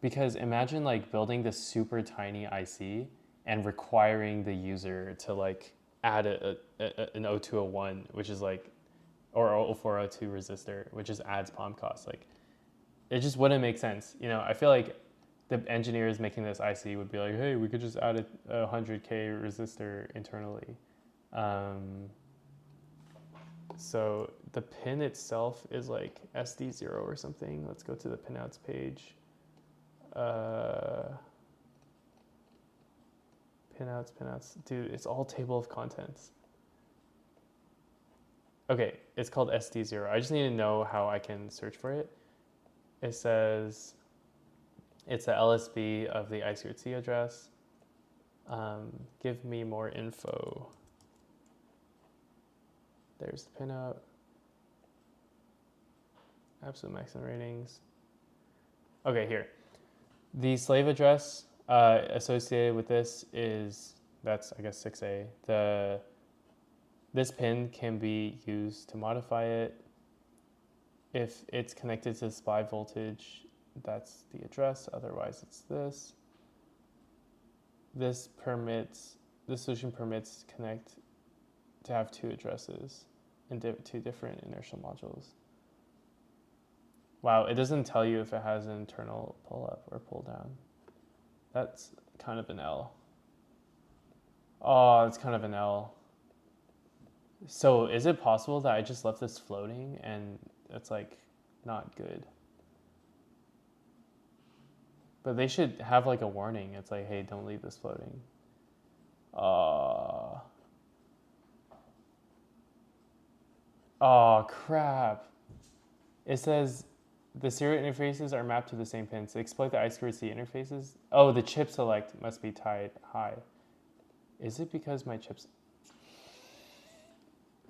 Because imagine like building this super tiny IC and requiring the user to like add an 0201, which is like, or 0402 resistor, which just adds POM costs. Like, it just wouldn't make sense. You know, I feel like the engineers making this IC would be like, hey, we could just add a 100K resistor internally. So the pin itself is like SD0 or something. Let's go to the pinouts page. Pinouts. Dude, it's all table of contents. Okay, it's called SD0. I just need to know how I can search for it. It says it's the LSB of the I2C address. Give me more info. There's the pinout. Absolute maximum ratings. Okay, here. The slave address associated with this is, that's I guess 6A. This pin can be used to modify it. If it's connected to supply voltage, that's the address, otherwise it's this. This solution permits connect to have two addresses in two different inertial modules. Wow, it doesn't tell you if it has an internal pull up or pull down. That's kind of an L. Oh, it's kind of an L. So is it possible that I just left this floating and it's like not good? But they should have like a warning. It's like, hey, don't leave this floating. Oh, crap. It says the serial interfaces are mapped to the same pins. Exploit the I2C interfaces. Oh, the chip select must be tied high. Is it because my chips...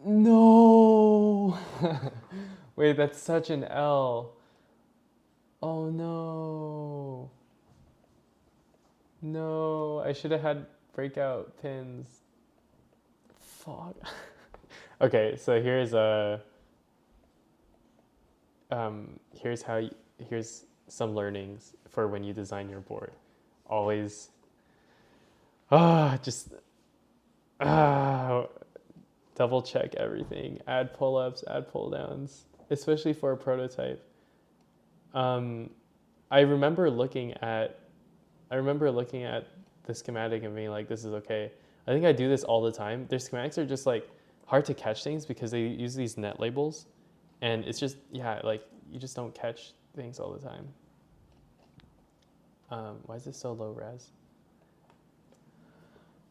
No! Wait, that's such an L. Oh no. No, I should have had breakout pins. Fuck. Okay, so here's here's some learnings for when you design your board. Always double check everything. Add pull-ups, add pull-downs, especially for a prototype. I remember looking at the schematic and being like, this is okay. I think I do this all the time. Their schematics are just like hard to catch things because they use these net labels, and it's just, yeah, like you just don't catch things all the time. Why is this so low res?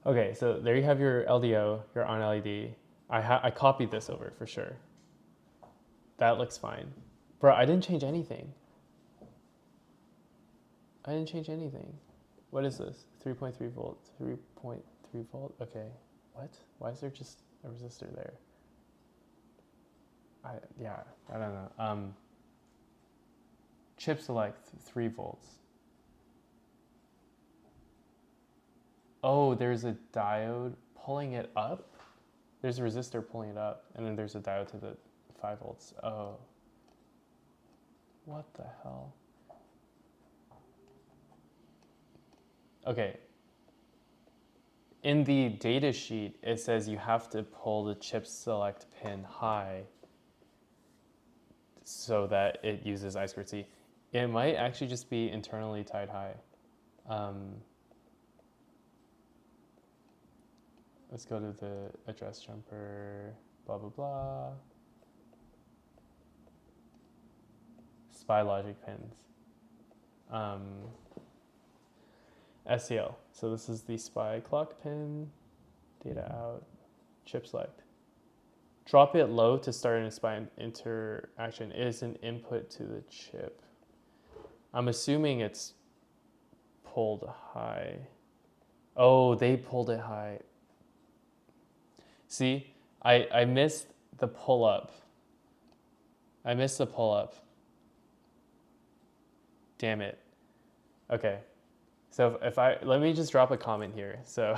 Okay, so there you have your LDO, your on LED. I copied this over for sure. That looks fine. Bro, I didn't change anything. What is this? 3.3 volt, 3.3 volt. Okay, what? Why is there just a resistor there? I don't know. Chip select 3 volts. Oh, there's a diode pulling it up? There's a resistor pulling it up, and then there's a diode to the 5 volts. Oh. What the hell? Okay. In the data sheet, it says you have to pull the chip select pin high so that it uses I2C. It might actually just be internally tied high. Let's go to the address jumper, blah, blah, blah. SPI logic pins. SCL. So this is the SPI clock pin, data out, chip select. Drop it low to start a SPI interaction. It is an input to the chip. I'm assuming it's pulled high. Oh, they pulled it high. See, I missed the pull up. Damn it. Okay. So let me just drop a comment here. So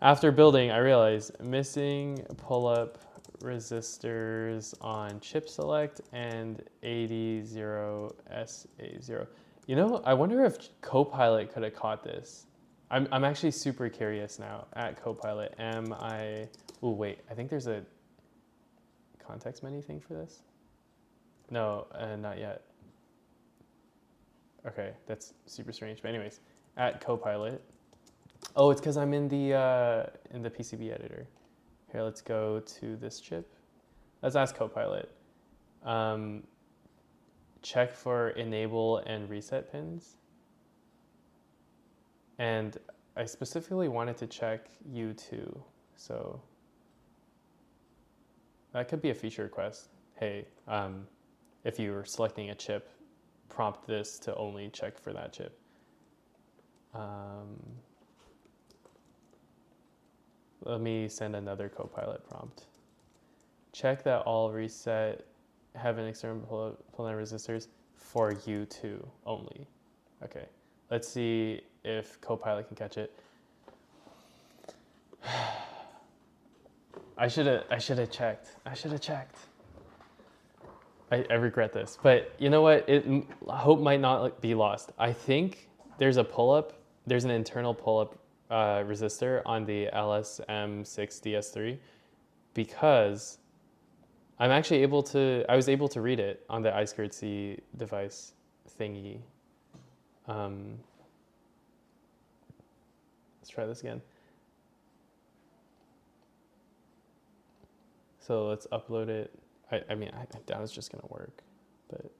after building, I realized missing pull-up resistors on chip select and 80-SA0. You know, I wonder if Copilot could have caught this. I'm actually super curious now at Copilot. Oh wait, I think there's a context menu thing for this. No, not yet. Okay, that's super strange. But anyways, at Copilot. Oh, it's because I'm in the PCB editor. Here, let's go to this chip. Let's ask Copilot. Check for enable and reset pins. And I specifically wanted to check U2. So that could be a feature request. Hey, if you were selecting a chip, prompt this to only check for that chip. Let me send another Copilot prompt. Check that all reset have an external pull-down resistors for U2 only. Okay, let's see if Copilot can catch it. I should have checked. I regret this, but you know what? Hope might not be lost. I think there's a pull-up. There's an internal pull-up resistor on the LSM6DS3 because I'm actually able to. I was able to read it on the I2C device thingy. Let's try this again. So let's upload it. I mean, I doubt it's just gonna work, but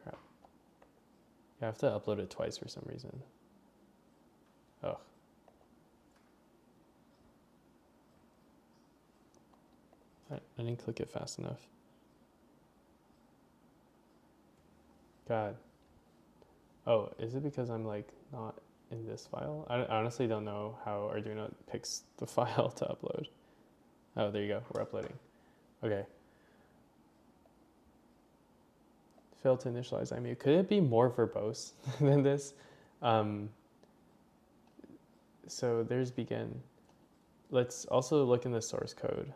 crap. Yeah, I have to upload it twice for some reason. Oh. I didn't click it fast enough. God. Oh, is it because I'm like not in this file? I honestly don't know how Arduino picks the file to upload. Oh, there you go. We're uploading. Okay. Failed to initialize IMU. Could it be more verbose than this? So there's begin. Let's also look in the source code.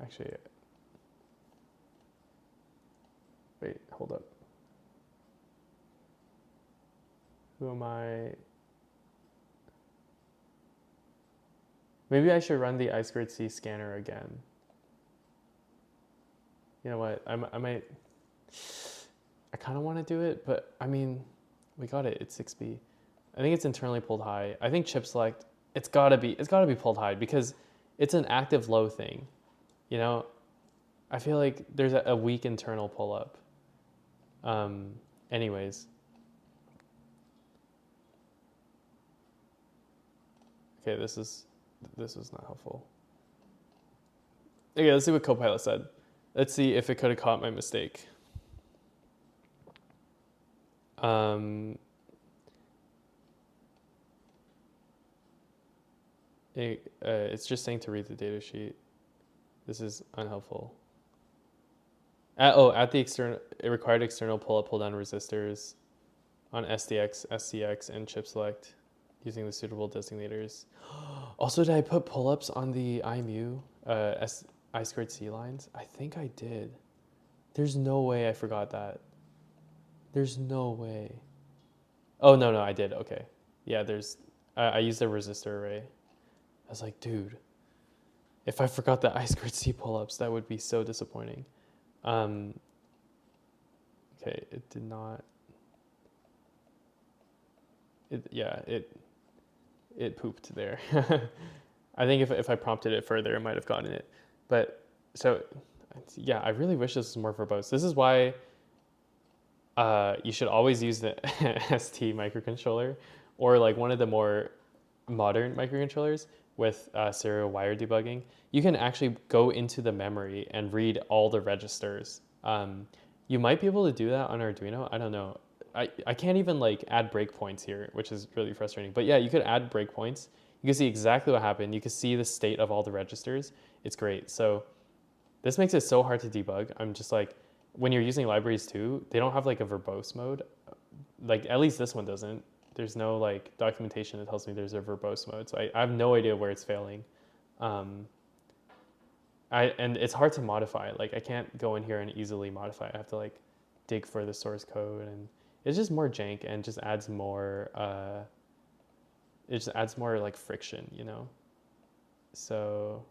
Actually, wait, hold up. Who am I? Maybe I should run the I2C scanner again. You know what? I might. I kind of want to do it, but I mean, we got it. It's 6B. I think it's internally pulled high. I think chip select. It's gotta be pulled high because it's an active low thing. You know, I feel like there's a weak internal pull up. Anyways. Okay, this is not helpful. Okay, let's see what Copilot said. Let's see if it could have caught my mistake. It's just saying to read the data sheet. This is unhelpful. At the external, it required external pull-up, pull-down resistors on SDX, SCX, and chip select using the suitable designators. Also, did I put pull-ups on the IMU I2C lines? I think I did. There's no way I forgot that. There's no way. Oh, no, I did. Okay. Yeah, I used a resistor array. I was like, dude, if I forgot the I2C pull-ups, that would be so disappointing. Okay, it did not. It pooped there. I think if I prompted it further, it might have gotten it. But so, yeah, I really wish this was more verbose. This is why you should always use the ST microcontroller or like one of the more modern microcontrollers with serial wire debugging. You can actually go into the memory and read all the registers. You might be able to do that on Arduino. I don't know. I can't even like add breakpoints here, which is really frustrating. But yeah, you could add breakpoints. You can see exactly what happened. You can see the state of all the registers. It's great. So this makes it so hard to debug. I'm just like, when you're using libraries too, they don't have like a verbose mode. Like at least this one doesn't. There's no like documentation that tells me there's a verbose mode. So I have no idea where it's failing. And it's hard to modify. Like I can't go in here and easily modify. I have to like dig for the source code, and it's just more jank and just adds more. It just adds more like friction, you know. So,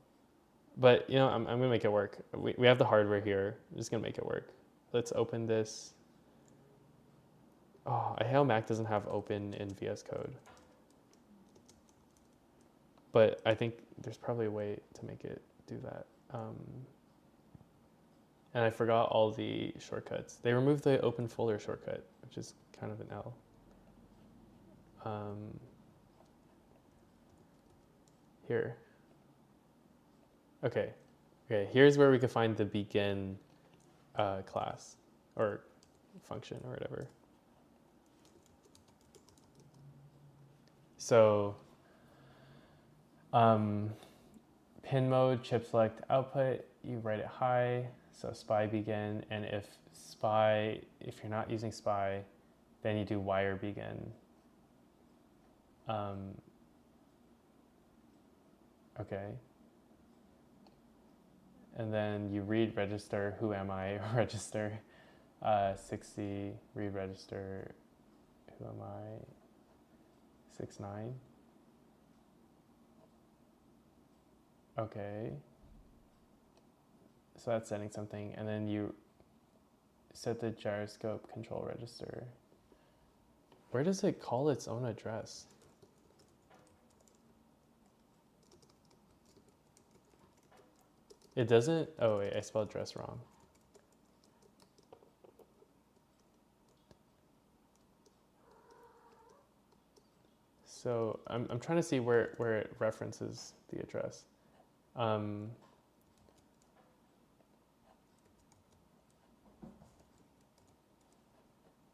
but you know, I'm gonna make it work. We have the hardware here. I'm just gonna make it work. Let's open this. Oh, I hate how Mac doesn't have open in VS Code. But I think there's probably a way to make it do that. And I forgot all the shortcuts. They removed the open folder shortcut, which is kind of an L. Here. Okay, here's where we can find the begin class or function or whatever. So pin mode, chip select output, you write it high. So SPI begin, and if you're not using SPI, then you do wire begin. Okay. And then you read register, who am I, register, 60, read register, who am I, 69. Okay. So that's setting something, and then you set the gyroscope control register. Where does it call its own address? It doesn't? Oh wait, I spelled dress wrong. So I'm trying to see where it references the address.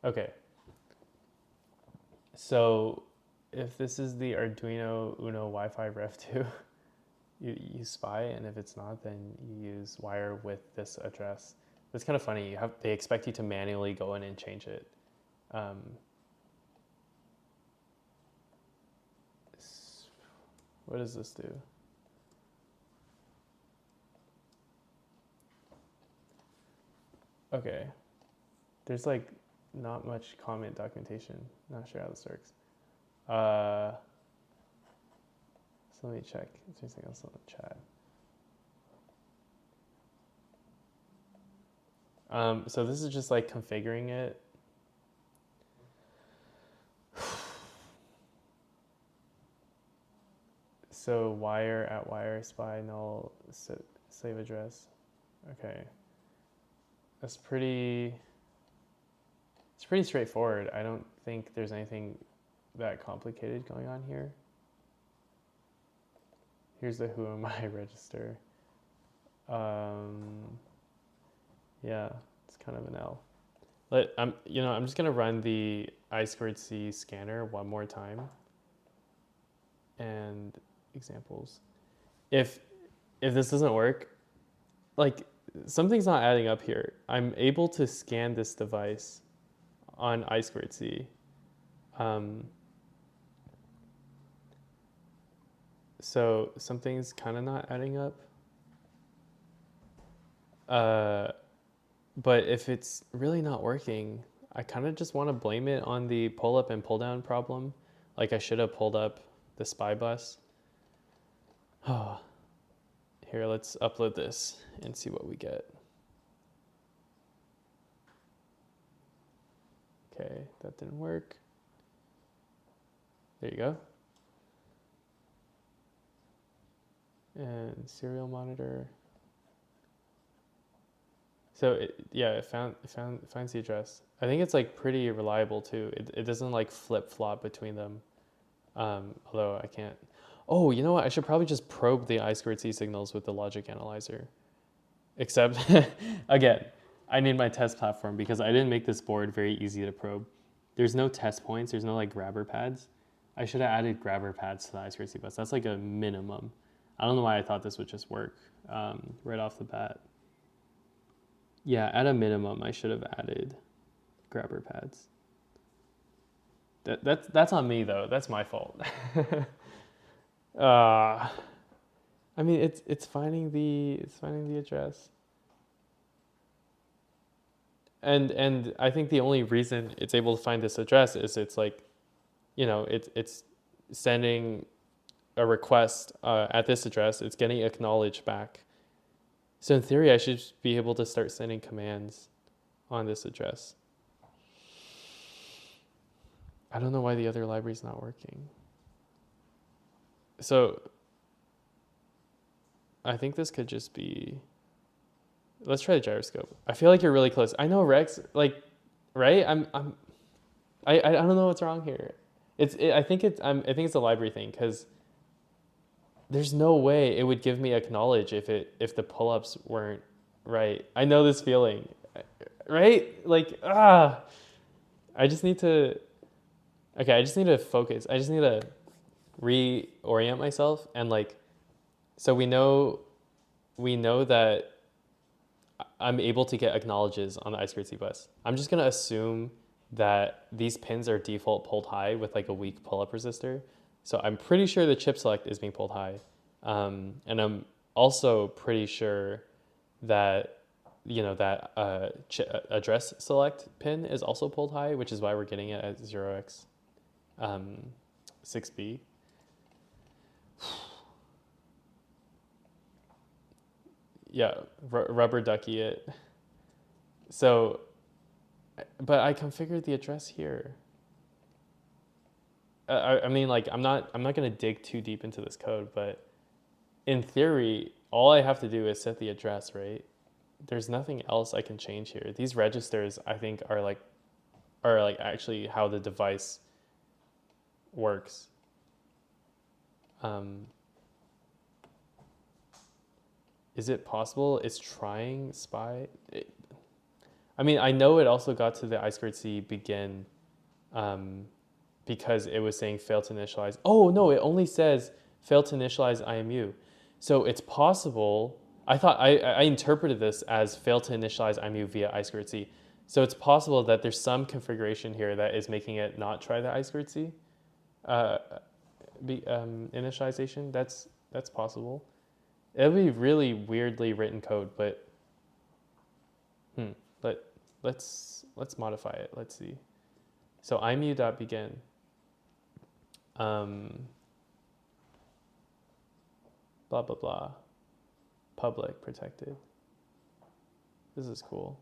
Okay. So if this is the Arduino Uno Wi-Fi Ref 2, you use SPI, and if it's not, then you use wire with this address. It's kind of funny. They expect you to manually go in and change it. What does this do? Okay. There's like not much comment documentation. Not sure how this works. So let me check. Is there anything else on the chat? So this is just like configuring it. So wire at wire SPI null save address. Okay. It's pretty straightforward. I don't think there's anything that complicated going on here. Here's the who am I register. Yeah, it's kind of an L. I'm just gonna run the I2C scanner one more time. And examples. If this doesn't work, like something's not adding up here. I'm able to scan this device on I2C. So something's kind of not adding up. But if it's really not working, I kind of just want to blame it on the pull up and pull down problem. Like I should have pulled up the SPI bus. Oh. Here, let's upload this and see what we get. Okay, that didn't work. There you go. And serial monitor. So it finds the address. I think it's like pretty reliable too. It doesn't like flip flop between them. Although I can't. Oh, you know what? I should probably just probe the I2C signals with the logic analyzer. Except, again, I need my test platform because I didn't make this board very easy to probe. There's no test points. There's no like grabber pads. I should have added grabber pads to the I2C bus. That's like a minimum. I don't know why I thought this would just work right off the bat. Yeah, at a minimum, I should have added grabber pads. That's on me though. That's my fault. I mean, it's finding the address, and I think the only reason it's able to find this address is it's like, it's sending a request at this address. It's getting acknowledged back. So in theory, I should be able to start sending commands on this address. I don't know why the other library's not working. So I think this could just be, let's try the gyroscope. I feel like you're really close. I know Rex, like, right? I don't know what's wrong here. I think it's a library thing because there's no way it would give me acknowledge if the pull-ups weren't right. I know this feeling, right? Like, I just need to focus. I just need to reorient myself and like, so we know that I'm able to get acknowledges on the I2C bus. I'm just gonna assume that these pins are default pulled high with like a weak pull-up resistor. So I'm pretty sure the chip select is being pulled high. And I'm also pretty sure that, that address select pin is also pulled high, which is why we're getting it at 0x 6B. Yeah, rubber ducky it. So, but I configured the address here. I mean, like, I'm not gonna dig too deep into this code, but in theory, all I have to do is set the address, right? There's nothing else I can change here. These registers, I think, are like actually how the device works. Is it possible it's trying SPI? I mean, I know it also got to the I2C begin because it was saying fail to initialize. Oh, no, it only says fail to initialize IMU. So it's possible, I interpreted this as fail to initialize IMU via I2C. So it's possible that there's some configuration here that is making it not try the I2C initialization. That's possible. It'll be really weirdly written code, but let's modify it. Let's see. So imu.begin. Blah blah blah. Public protected. This is cool.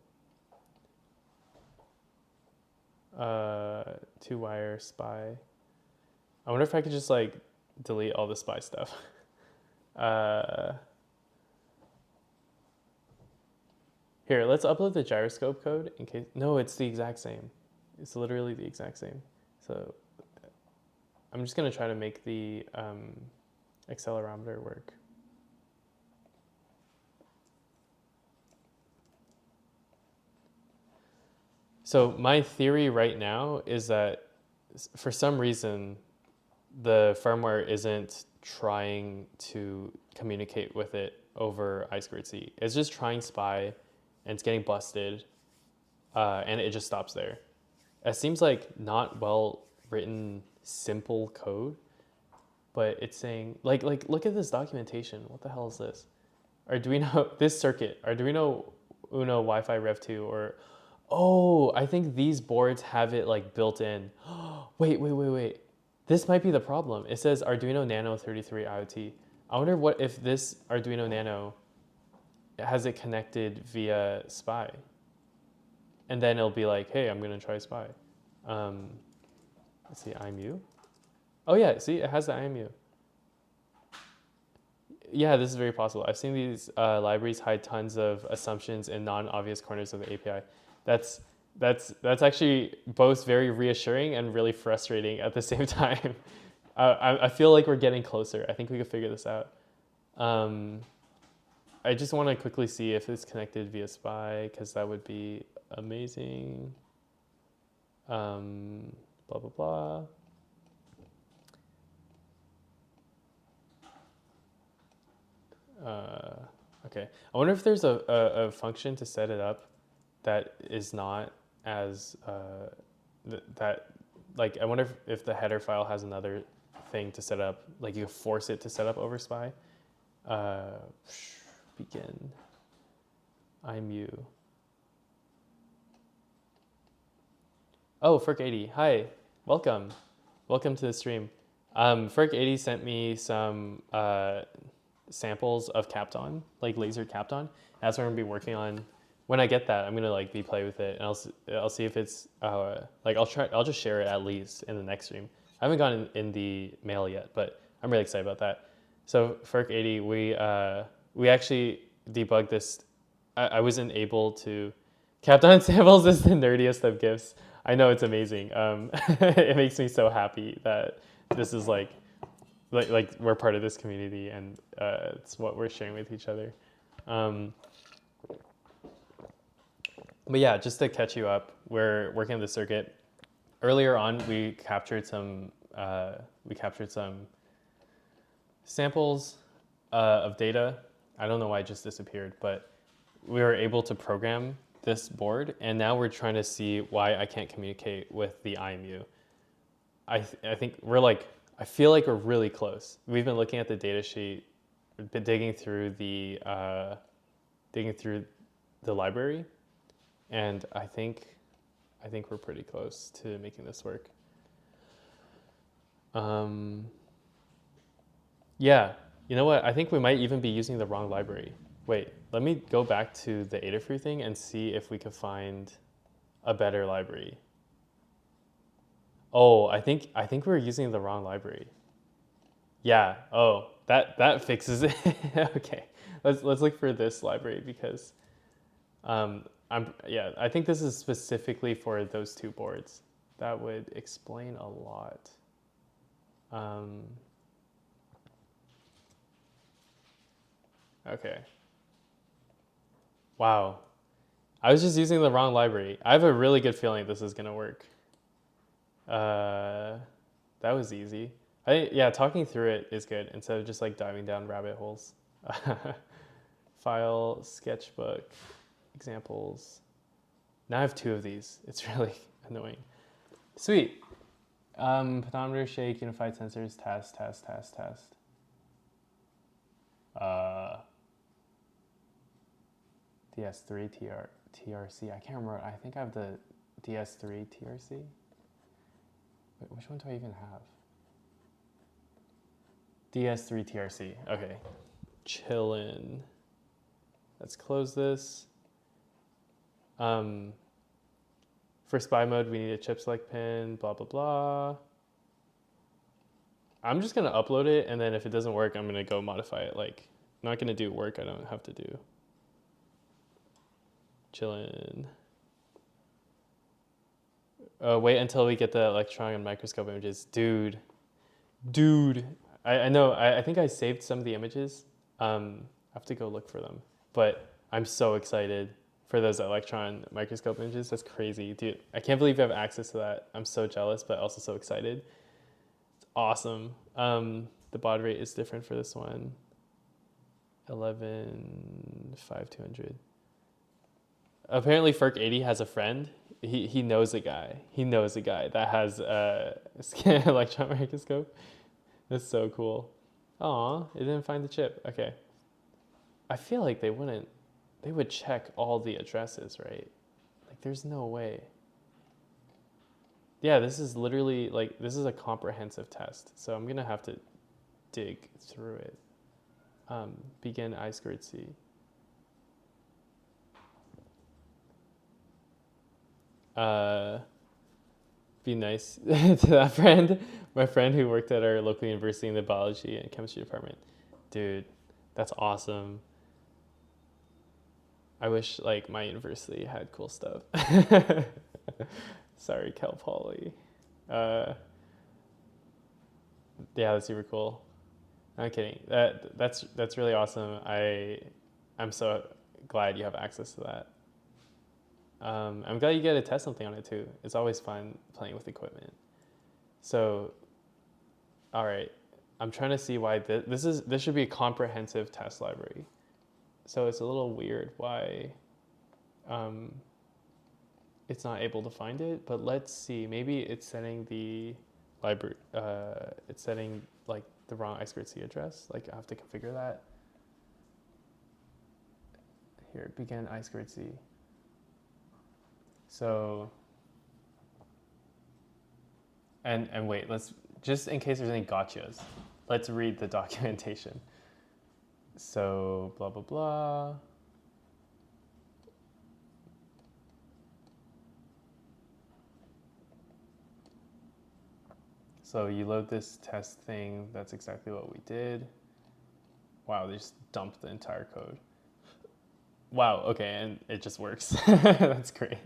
2-wire SPI. I wonder if I could just like delete all the SPI stuff. Here, let's upload the gyroscope code in case. No, it's the exact same. It's literally the exact same. So I'm just gonna try to make the accelerometer work. So my theory right now is that for some reason, the firmware isn't trying to communicate with it over I2C. It's just trying SPI and it's getting busted and it just stops there. It seems like not well written, simple code, but it's saying, like look at this documentation. What the hell is this? Arduino, this circuit, Arduino Uno Wi-Fi Rev 2 or, oh, I think these boards have it like built in. Wait. This might be the problem. It says Arduino Nano 33 IoT. I wonder what if this Arduino Nano has it connected via SPI. And then it'll be like, hey, I'm gonna try SPI. Let's see, IMU. Oh yeah, see, it has the IMU. Yeah, this is very possible. I've seen these libraries hide tons of assumptions in non-obvious corners of the API. That's actually both very reassuring and really frustrating at the same time. I feel like we're getting closer. I think we could figure this out. I just want to quickly see if it's connected via SPI because that would be amazing. Blah, blah, blah. Okay, I wonder if there's a function to set it up that is not as, like, I wonder if the header file has another thing to set up, like you force it to set up over SPI. Begin, IMU. Oh, Ferk80, hi, welcome to the stream. Ferk80 sent me some samples of Kapton, like laser Kapton. That's what I'm gonna be working on. When I get that, I'm gonna like play with it, and I'll see if it's like I'll just share it at least in the next stream. I haven't gotten in the mail yet, but I'm really excited about that. So Ferk80, we actually debugged this. I wasn't able to. Kapton samples is the nerdiest of gifts. I know, it's amazing. It makes me so happy that this is like we're part of this community and it's what we're sharing with each other. But yeah, just to catch you up, we're working on the circuit. Earlier on, we captured some samples of data. I don't know why it just disappeared, but we were able to program this board, and now we're trying to see why I can't communicate with the IMU. I think we're like, I feel like we're really close. We've been looking at the data sheet, been digging through the library, and I think we're pretty close to making this work. Yeah, you know what? I think we might even be using the wrong library. Wait, let me go back to the Adafruit thing and see if we could find a better library. Oh, I think we're using the wrong library. Yeah. Oh, that fixes it. Okay. Let's look for this library because I think this is specifically for those two boards. That would explain a lot. Okay. Wow. I was just using the wrong library. I have a really good feeling this is gonna work. That was easy. Yeah, talking through it is good instead of just like diving down rabbit holes. File, sketchbook, examples. Now I have two of these. It's really annoying. Sweet. Pedometer, shake, unified sensors, test. DS3 TRC. I can't remember. I think I have the DS3 TRC. Wait, which one do I even have? DS3 TRC. Okay. Chillin'. Let's close this. For SPI mode, we need a chip select pin, blah, blah, blah. I'm just gonna upload it, and then if it doesn't work, I'm gonna go modify it. Like, I'm not gonna do work I don't have to do. Chillin'. Wait until we get the electron and microscope images. Dude. I know, I think I saved some of the images. I have to go look for them. But I'm so excited for those electron microscope images. That's crazy. Dude, I can't believe you have access to that. I'm so jealous, but also so excited. It's awesome. The baud rate is different for this one. 11,5200. Apparently FERC 80 has a friend. He knows a guy. He knows a guy that has a electron microscope. That's so cool. Aw, it didn't find the chip. Okay. I feel like they would check all the addresses, right? Like there's no way. Yeah, this is literally like, this is a comprehensive test. So I'm gonna have to dig through it. Begin I2C. Be nice to that friend, my friend who worked at our local university in the biology and chemistry department. Dude, that's awesome. I wish like my university had cool stuff. Sorry, Cal Poly. Yeah, that's super cool. I'm kidding. That's really awesome. I'm so glad you have access to that. I'm glad you get to test something on it too. It's always fun playing with equipment. So, all right, I'm trying to see why this should be a comprehensive test library. So it's a little weird why it's not able to find it, but let's see. Maybe it's setting the library, it's setting like the wrong I2C address. Like I have to configure that. Here, begin I2C. So, and wait, let's, just in case there's any gotchas, let's read the documentation. So, blah, blah, blah. So you load this test thing, that's exactly what we did. Wow, they just dumped the entire code. Wow, okay, and it just works. That's great.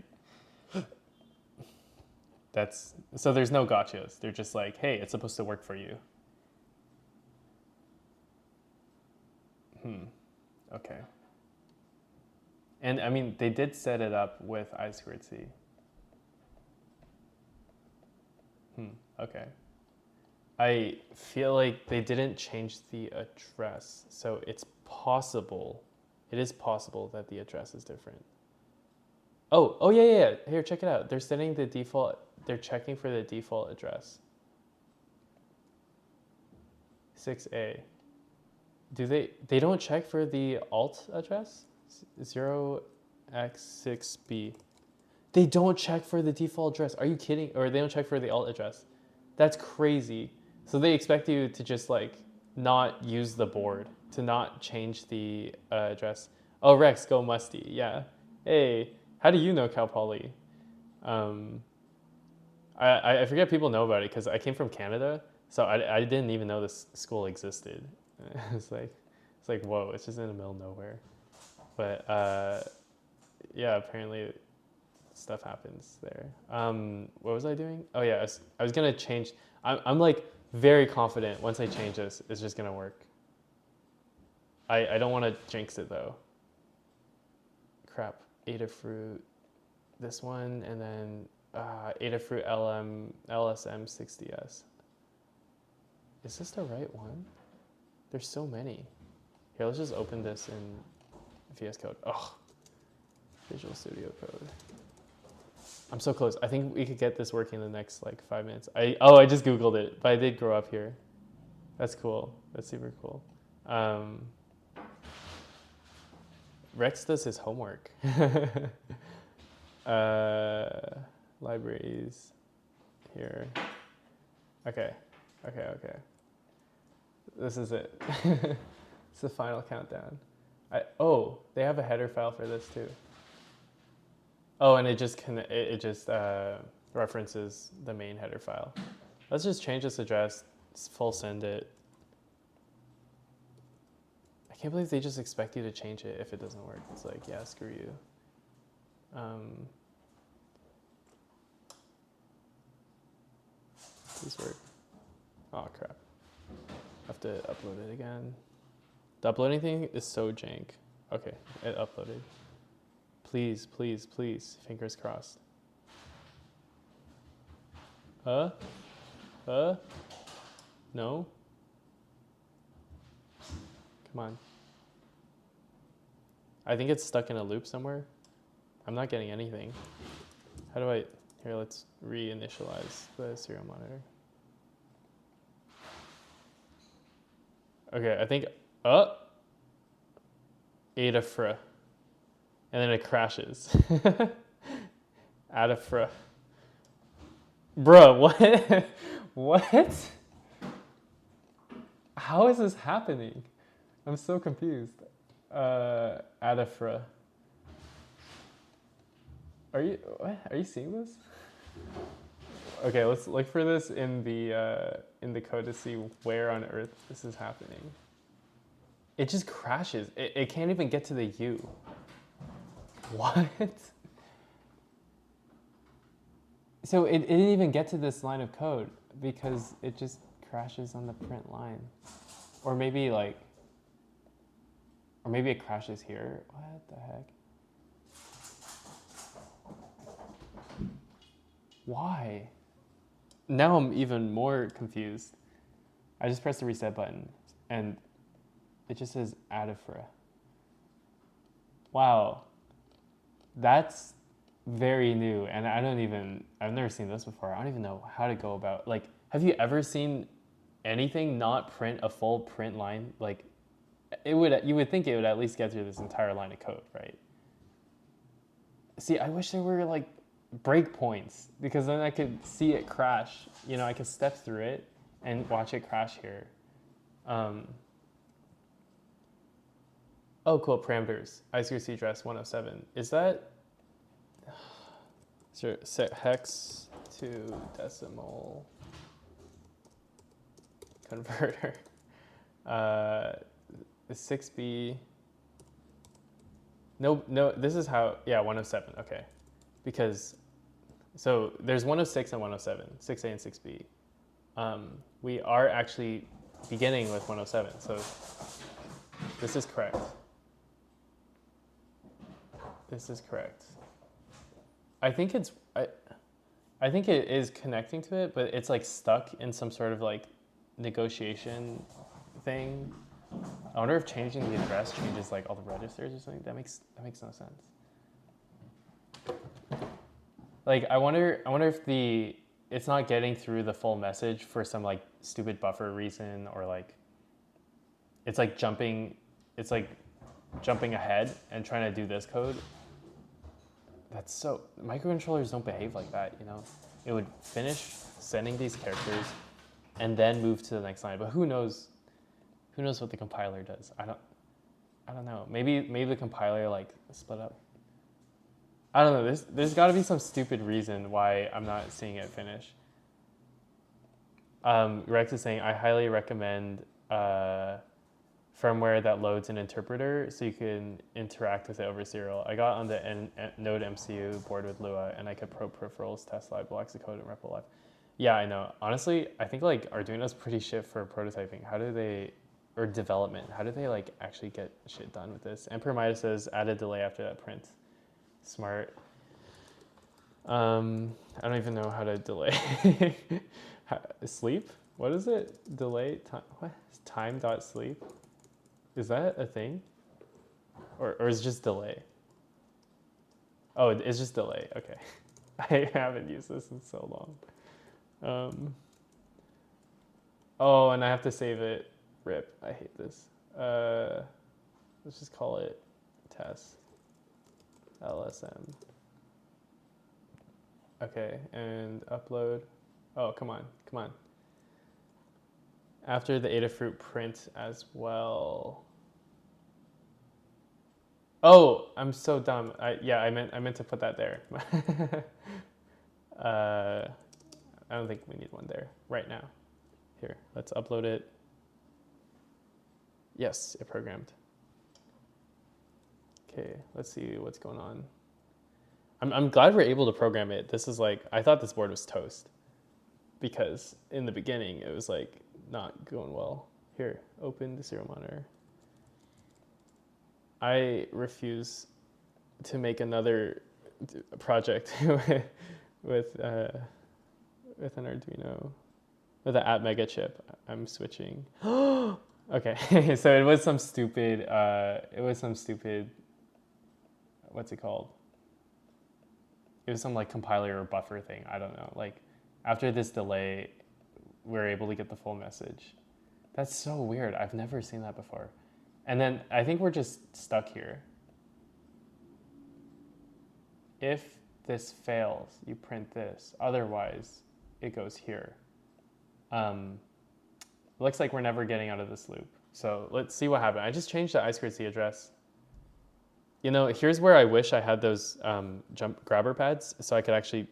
So there's no gotchas. They're just like, hey, it's supposed to work for you. Okay. And I mean, they did set it up with I2C. Okay. I feel like they didn't change the address, so it's possible It is possible that the address is different. Oh yeah. Here, check it out. They're setting the default, they're checking for the default address. 6A. They don't check for the alt address? 0x6b. They don't check for the default address. Are you kidding? Or they don't check for the alt address. That's crazy. So they expect you to just like not use the board, to not change the address. Oh, Rex, go musty. Yeah. Hey, how do you know Cal Poly? I forget people know about it because I came from Canada, so I didn't even know this school existed. It's like whoa, it's just in the middle of nowhere. But yeah, apparently stuff happens there. What was I doing? Oh yeah, I was gonna change. I'm like very confident once I change this, it's just gonna work. I don't want to jinx it though. Crap, adafruit, this one, and then adafruit LSM60S. Is this the right one? There's so many. Here, let's just open this in VS Code. Oh, Visual Studio Code. I'm so close. I think we could get this working in the next like 5 minutes. I just Googled it, but I did grow up here. That's cool. That's super cool. Rex does his homework. Libraries here. Okay. This is it. It's the final countdown. They have a header file for this too. Oh, and it just references the main header file. Let's just change this address, full send it. I can't believe they just expect you to change it if it doesn't work. It's like, yeah, screw you. Please work. Oh crap. I have to upload it again. The uploading thing is so jank. Okay, it uploaded. Please. Fingers crossed. No? Come on. I think it's stuck in a loop somewhere. I'm not getting anything. How do I... Here, let's reinitialize the serial monitor. Okay, I think... Adafruit. And then it crashes. Adafruit. Bruh, what? What? How is this happening? I'm so confused. Adafruit. Are you seeing this? Okay, let's look for this in the code to see where on earth this is happening. It just crashes. It can't even get to the U. What? So it didn't even get to this line of code because it just crashes on the print line. Or maybe it crashes here. What the heck? Why? Now I'm even more confused. I just pressed the reset button and it just says adafruit. Wow. That's very new, and I've never seen this before. I don't even know how to go about, like, have you ever seen anything not print a full print line? Like, you would think it would at least get through this entire line of code, right? See, I wish there were like breakpoints, because then I could see it crash. You know, I could step through it and watch it crash here. Oh, cool, parameters. I2C address 107. Is that set hex to decimal converter? The 6B. No, this is how, yeah, 107, okay. Because, so there's 106 and 107, 6A and 6B. We are actually beginning with 107, so this is correct. This is correct. I think it is connecting to it, but it's like stuck in some sort of like negotiation thing. I wonder if changing the address changes like all the registers or something. That makes no sense. Like I wonder if it's not getting through the full message for some like stupid buffer reason, or like it's like jumping ahead and trying to do this code. That's so, microcontrollers don't behave like that, you know? It would finish sending these characters and then move to the next line. But who knows what the compiler does? I don't know. Maybe the compiler like split up. I don't know. There's got to be some stupid reason why I'm not seeing it finish. Rex is saying, I highly recommend firmware that loads an interpreter so you can interact with it over serial. I got on the Node MCU board with Lua, and I could probe peripherals, test live blocks of code, and REPL live. Yeah, I know. Honestly, I think like Arduino's pretty shit for prototyping. Or development, how do they like actually get shit done with this? Emperor Midas says, add a delay after that print. Smart. I don't even know how to delay. Sleep? What is it? Delay time? What? Time.sleep? Is that a thing? Or is it just delay? Oh, it's just delay. Okay. I haven't used this in so long. Oh, and I have to save it. RIP. I hate this. Let's just call it test. LSM. Okay, and upload. Oh, come on. After the adafruit print as well. Oh, I'm so dumb. I meant to put that there. I don't think we need one there right now. Here, let's upload it. Yes, it programmed. Okay, let's see what's going on. I'm glad we're able to program it. This is like, I thought this board was toast because in the beginning it was like not going well. Here, open the serial monitor. I refuse to make another project with an Arduino with an Atmega chip. I'm switching. Okay, so it was some stupid. What's it called? It was some like compiler or buffer thing. I don't know. Like after this delay, we're able to get the full message. That's so weird. I've never seen that before. And then I think we're just stuck here. If this fails, you print this. Otherwise, it goes here. Looks like we're never getting out of this loop. So let's see what happened. I just changed the I2C address. You know, here's where I wish I had those jump grabber pads so I could actually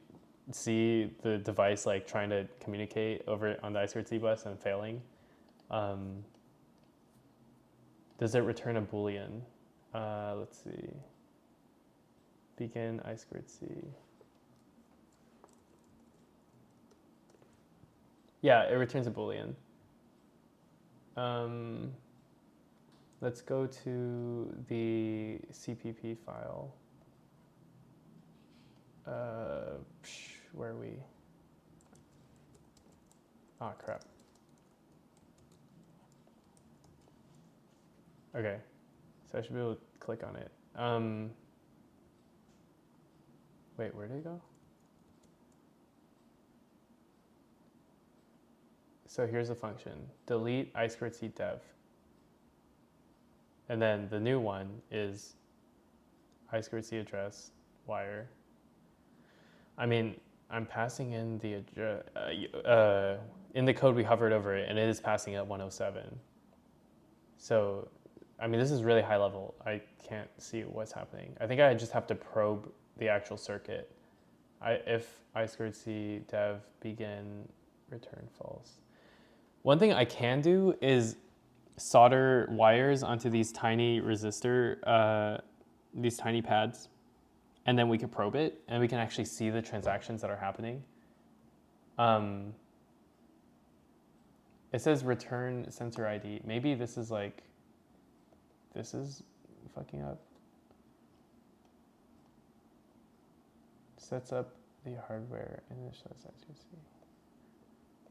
see the device like trying to communicate over on the I2C bus and failing. Does it return a Boolean? Let's see. Begin I2C. Yeah, it returns a Boolean. Let's go to the CPP file. Where are we? Oh, crap. Okay, so I should be able to click on it. Wait, where did it go? So here's the function, delete I2C dev. And then the new one is I2C address wire. I mean, I'm passing in the address, in the code we hovered over it, and it is passing at 107. So, I mean, this is really high level. I can't see what's happening. I think I just have to probe the actual circuit. If I2C dev begin return false. One thing I can do is solder wires onto these tiny resistor, these tiny pads, and then we can probe it, and we can actually see the transactions that are happening. It says return sensor ID. Maybe this is like, this is fucking up. Sets up the hardware initialize I2C.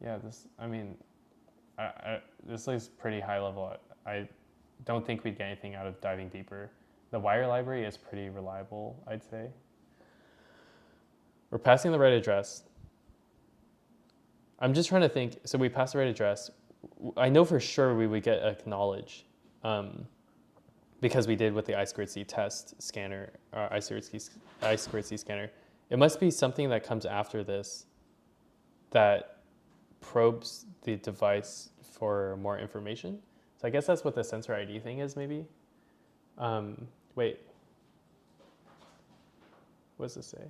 Yeah, this, I mean, this is pretty high level. don't think we'd get anything out of diving deeper. The wire library is pretty reliable, I'd say. We're passing the right address. I'm just trying to think. So we passed the right address. I know for sure we would get acknowledge because we did with the I2C test scanner, I2C scanner. It must be something that comes after this that probes the device for more information. So I guess that's what the sensor ID thing is, maybe. Wait, what does this say?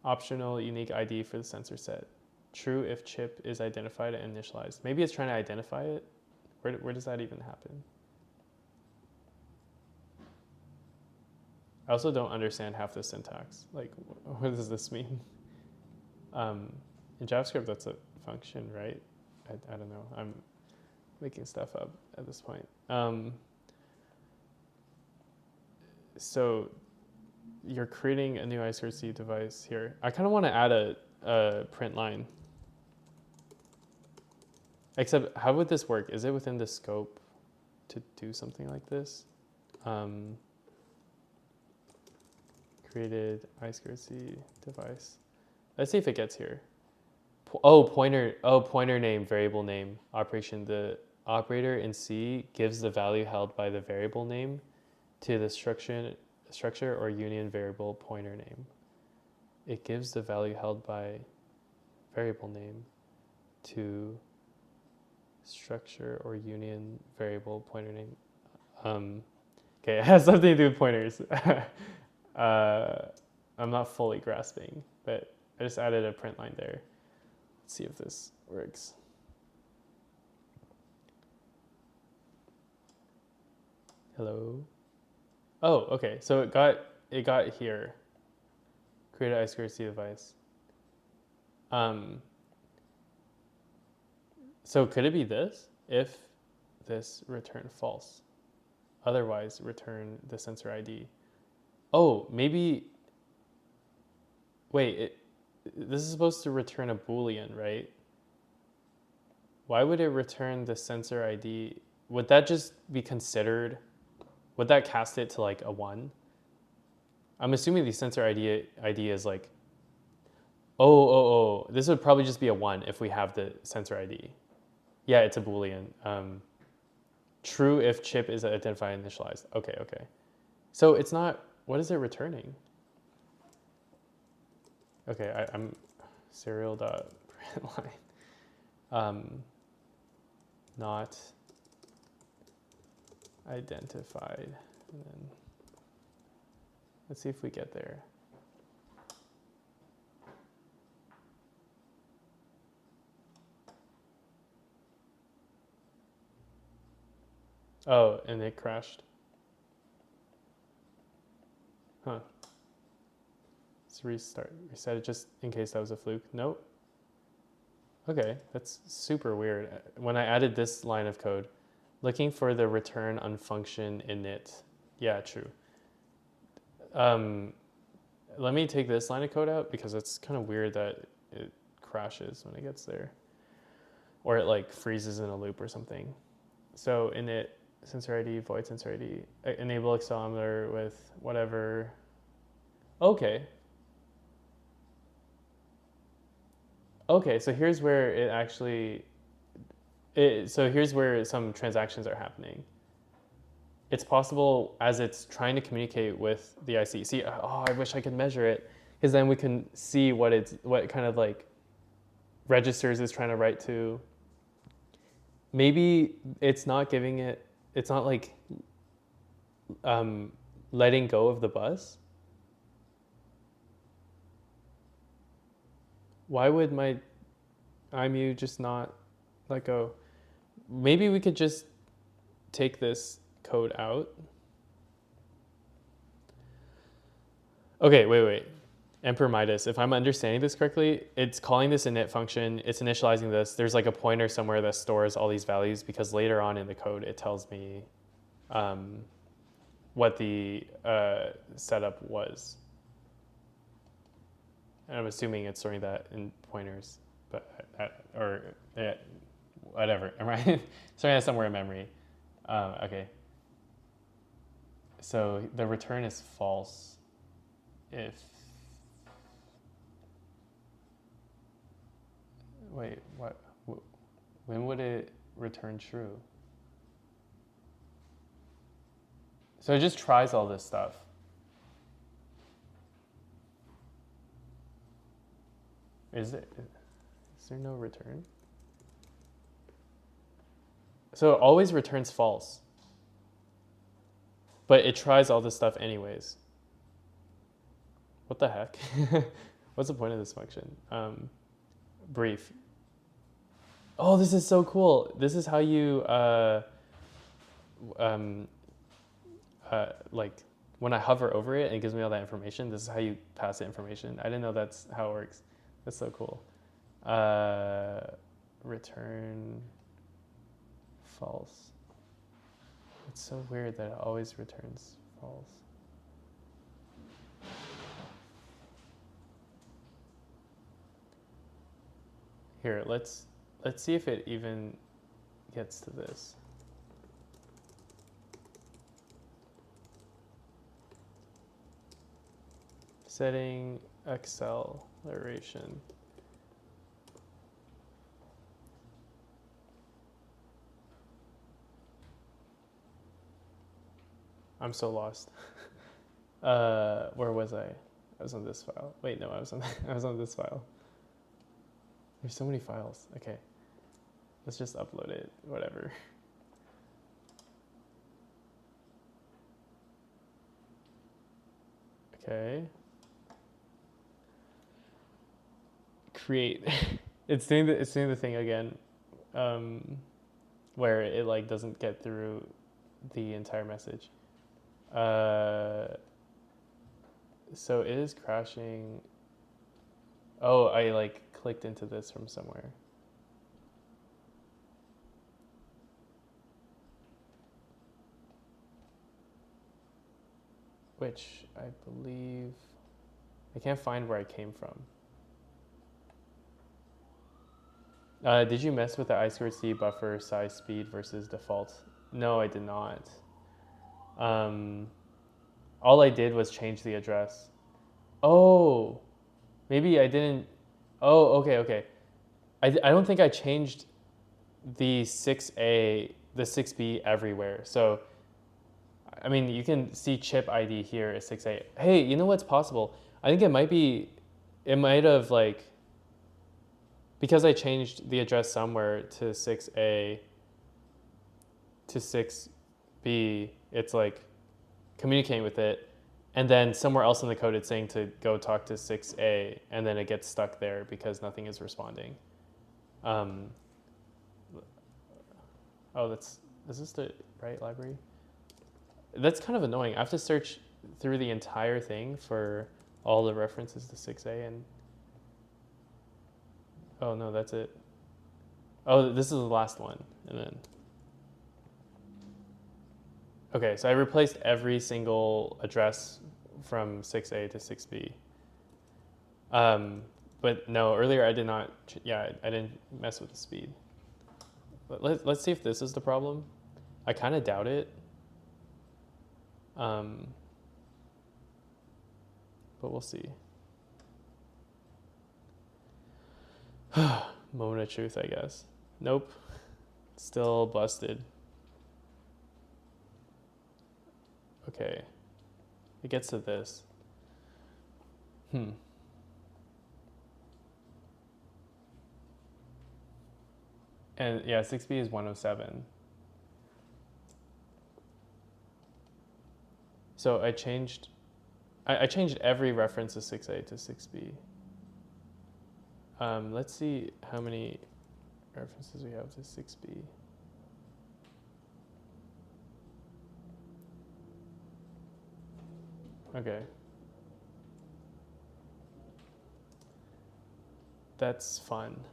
Optional unique ID for the sensor set. True if chip is identified and initialized. Maybe it's trying to identify it. Where does that even happen? I also don't understand half the syntax. Like, what does this mean? In JavaScript, that's a function, right? I don't know. I'm making stuff up at this point. So you're creating a new I2C device here. I kind of want to add a print line. Except, how would this work? Is it within the scope to do something like this? Created I2C device. Let's see if it gets here. Pointer name, variable name, operation. The operator in C gives the value held by the variable name to the structure or union variable pointer name. It gives the value held by variable name to structure or union variable pointer name. Okay, it has something to do with pointers. I'm not fully grasping, but I just added a print line there. Let's see if this works. Hello. Oh, okay. So it got here. Create an I2C device. So could it be this? If this return false. Otherwise, return the sensor ID. Oh, maybe. Wait, this is supposed to return a Boolean, right? Why would it return the sensor ID? Would that just be considered? Would that cast it to like a 1? I'm assuming the sensor ID is like, this would probably just be a 1 if we have the sensor ID. Yeah, it's a Boolean. True if chip is identified and initialized. Okay. So it's not, what is it returning? Okay, I'm serial.println. Not identified. And then let's see if we get there. Oh, and it crashed. Huh. Let's reset it just in case that was a fluke. Nope. Okay, that's super weird. When I added this line of code, looking for the return on function init. Yeah, true. Let me take this line of code out because it's kind of weird that it crashes when it gets there. Or it like freezes in a loop or something. So init sensor ID, void sensor ID, enable accelerometer with whatever. Okay, so here's where it actually, so here's where some transactions are happening. It's possible as it's trying to communicate with the IC. See, I wish I could measure it, because then we can see what kind of like registers it's trying to write to. Maybe it's not giving it, it's not like letting go of the bus. Why would my IMU just not let go? Maybe we could just take this code out. Okay, wait. Emperor Midas, if I'm understanding this correctly, it's calling this init function, it's initializing this. There's like a pointer somewhere that stores all these values because later on in the code, it tells me what the setup was. And I'm assuming it's storing that in pointers, but whatever. I'm right. Starting at somewhere in memory. Okay. So the return is false if, wait, what? When would it return true? So it just tries all this stuff. Is there no return? So it always returns false. But it tries all this stuff anyways. What the heck? What's the point of this function? Brief. Oh, this is so cool. This is how you, like, when I hover over it and it gives me all that information, this is how you pass the information. I didn't know that's how it works. That's so cool. Return false. It's so weird that it always returns false. Here, let's see if it even gets to this. Setting acceleration. I'm so lost. Where was I? I was on this file. Wait, no, I was on this file. There's so many files. Okay, let's just upload it. Whatever. Okay. Create. It's doing the thing again, where it like doesn't get through the entire message. So it is crashing. Oh, I like clicked into this from somewhere. Which I believe, I can't find where I came from. Did you mess with the I2C buffer size speed versus default? No, I did not. All I did was change the address. Oh, maybe I didn't. Oh, okay. I don't think I changed the 6A, the 6B everywhere. So, I mean, you can see chip ID here is 6A. Hey, you know what's possible? I think it might have like, because I changed the address somewhere to 6A to 6B, it's like communicating with it. And then somewhere else in the code, it's saying to go talk to 6A, and then it gets stuck there because nothing is responding. Oh, is this the right library? That's kind of annoying. I have to search through the entire thing for all the references to 6A and, oh no, that's it. Oh, this is the last one, and then, okay, so I replaced every single address from 6A to 6B. But no, earlier I did not, I didn't mess with the speed. But let's see if this is the problem. I kind of doubt it. But we'll see. Moment of truth, I guess. Nope. Still busted. Okay. It gets to this. And yeah, 6B is 107. So I changed every reference to 6A to 6B. Let's see how many references we have to 6B. Okay. That's fun.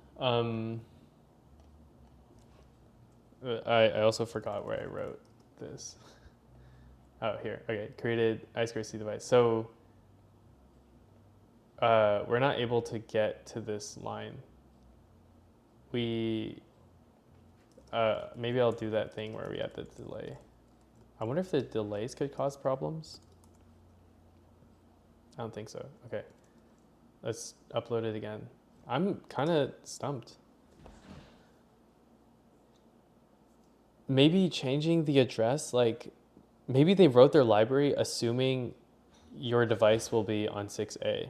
I also forgot where I wrote this. Oh, here. Okay, created I2C device. So we're not able to get to this line. We maybe I'll do that thing where we add the delay. I wonder if the delays could cause problems. I don't think so. Okay, let's upload it again. I'm kind of stumped. Maybe changing the address, like maybe they wrote their library assuming your device will be on 6A.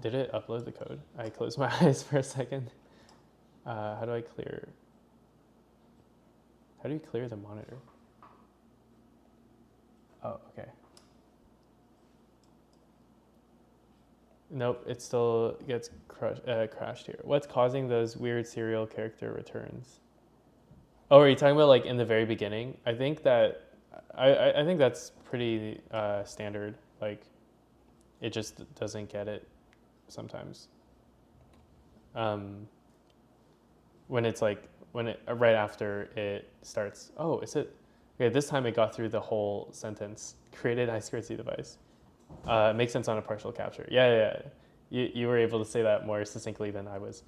Did it upload the code? I closed my eyes for a second. How do you clear the monitor? Oh, okay. Nope, it still gets crashed here. What's causing those weird serial character returns? Oh, are you talking about like in the very beginning? I think that I think that's pretty standard. Like, it just doesn't get it sometimes. When it's like right after it starts. Oh, is it? Okay, this time it got through the whole sentence. Created I2C device. It makes sense on a partial capture. Yeah. You were able to say that more succinctly than I was.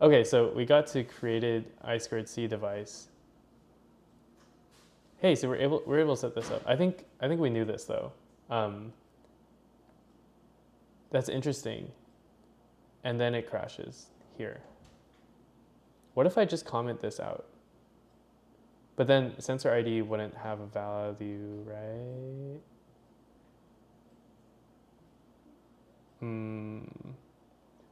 Okay, so we got to created I2C device. Hey, so we're able to set this up. I think we knew this though. That's interesting. And then it crashes here. What if I just comment this out? But then sensor ID wouldn't have a value, right?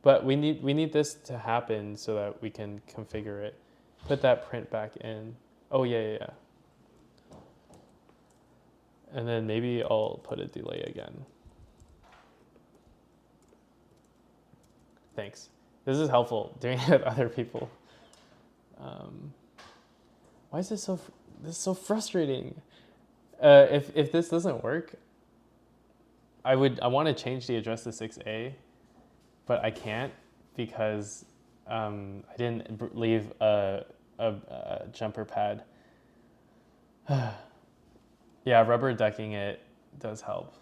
But we need this to happen so that we can configure it. Put that print back in. Oh yeah. And then maybe I'll put a delay again. Thanks. This is helpful doing it with other people. Why is this so frustrating? If this doesn't work, I want to change the address to 6A, but I can't because I didn't leave a jumper pad. Yeah, rubber ducking it does help.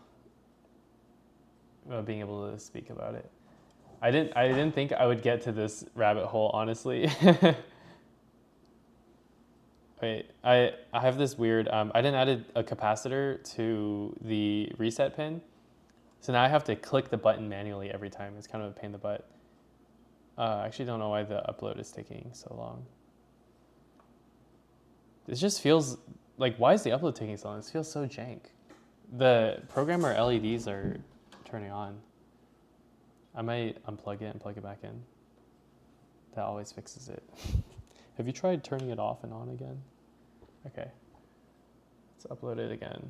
Being able to speak about it. I didn't think I would get to this rabbit hole, honestly. Wait, I have this weird, I didn't add a capacitor to the reset pin. So now I have to click the button manually every time. It's kind of a pain in the butt. I actually don't know why the upload is taking so long. This just feels like, why is the upload taking so long? This feels so jank. The programmer LEDs are turning on. I might unplug it and plug it back in. That always fixes it. Have you tried turning it off and on again? Okay. Let's upload it again.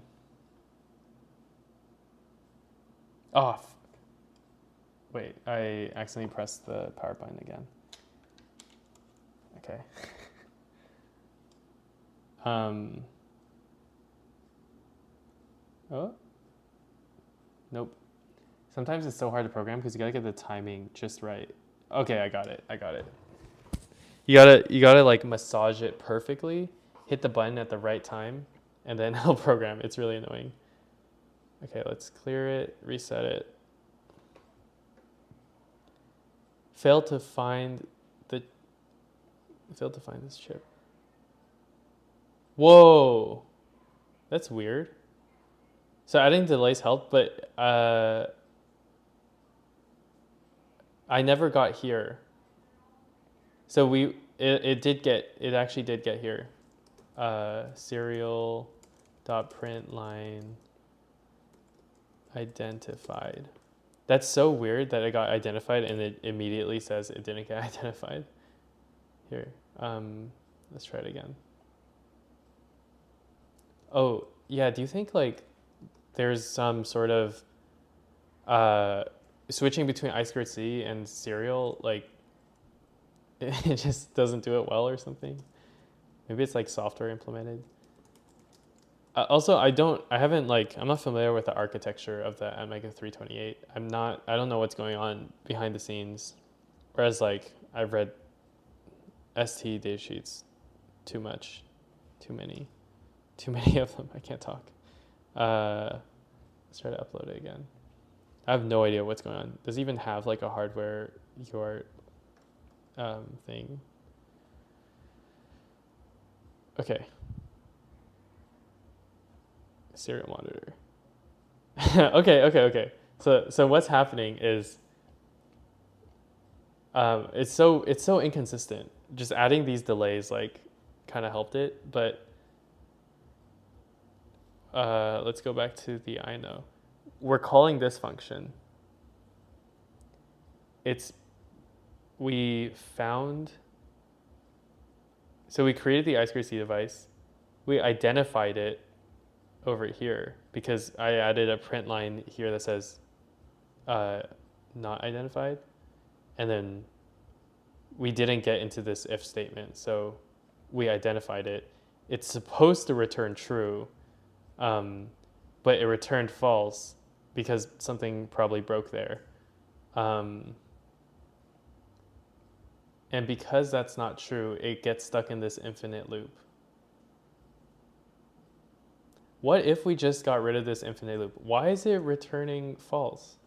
Oh, fuck. Wait, I accidentally pressed the power button again. Okay. Oh. Nope. Sometimes it's so hard to program because you gotta get the timing just right. Okay, I got it. You gotta like massage it perfectly, hit the button at the right time, and then it'll program. It's really annoying. Okay, let's clear it, reset it. Failed to find this chip. Whoa, that's weird. So adding delays helped, but I never got here. So it actually did get here. Serial dot print line identified. That's so weird that it got identified and it immediately says it didn't get identified. Here, let's try it again. Oh yeah, do you think like there's some sort of switching between I2C and serial, like it just doesn't do it well or something? Maybe it's like software implemented. Also, I'm not familiar with the architecture of the Atmega 328. I don't know what's going on behind the scenes. Whereas like I've read ST data sheets too many of them. I can't talk. Let's try to upload it again. I have no idea what's going on. Does it even have like a hardware UART thing? Okay. Serial monitor. Okay. So what's happening is it's so inconsistent. Just adding these delays like kind of helped it, but let's go back to the I know. We're calling this function. We found, so we created the I2C device. We identified it over here because I added a print line here that says not identified. And then we didn't get into this if statement. So we identified it. It's supposed to return true, but it returned false because something probably broke there. And because that's not true, it gets stuck in this infinite loop. What if we just got rid of this infinite loop? Why is it returning false?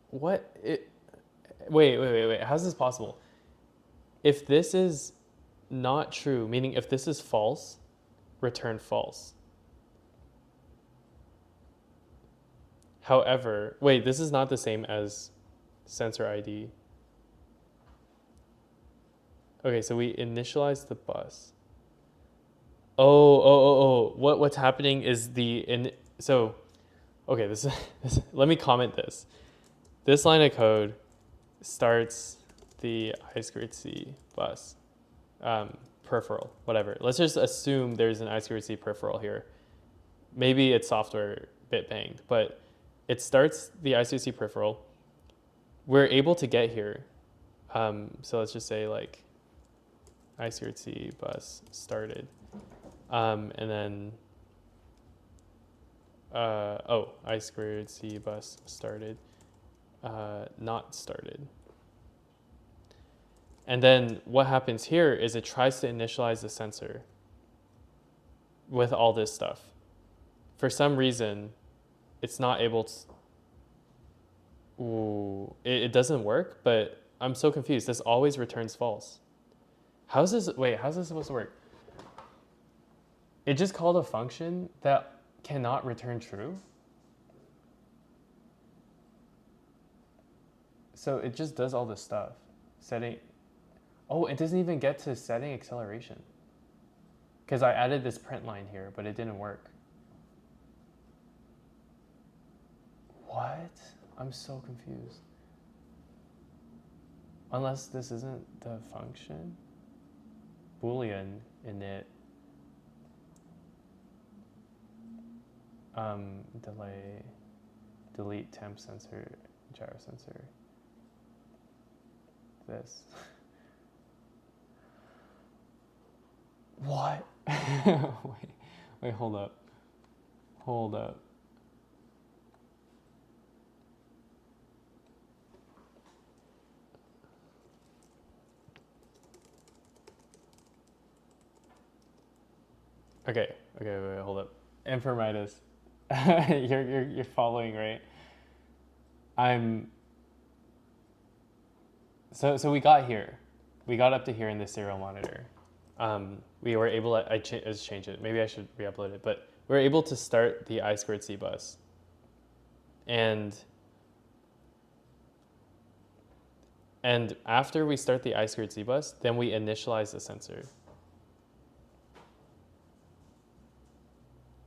What? Wait. How's this possible? If this is not true, meaning if this is false, return false. However, wait, this is not the same as sensor ID. Okay, so we initialize the bus. What's happening is okay, this let me comment this. This line of code starts the I2C bus, peripheral, whatever. Let's just assume there's an I2C peripheral here. Maybe it's software bit banged, but it starts the I2C peripheral. We're able to get here. So let's just say like I2C bus started. And then, I2C bus started, not started. And then what happens here is it tries to initialize the sensor with all this stuff. For some reason, it's not able to, it doesn't work, but I'm so confused. This always returns false. How's this supposed to work? It just called a function that cannot return true. So it just does all this stuff. It doesn't even get to setting acceleration. Because I added this print line here, but it didn't work. What? I'm so confused. Unless this isn't the function. Boolean init. Delay, delete temp sensor, gyro sensor. This. What? wait, hold up. Okay, wait, hold up. Infirmitis. You're following, right? So we got here. We got up to here in the serial monitor. We were able to, let's change it. Maybe I should re-upload it, but we were able to start the I2C bus. And after we start the I2C bus, then we initialize the sensor.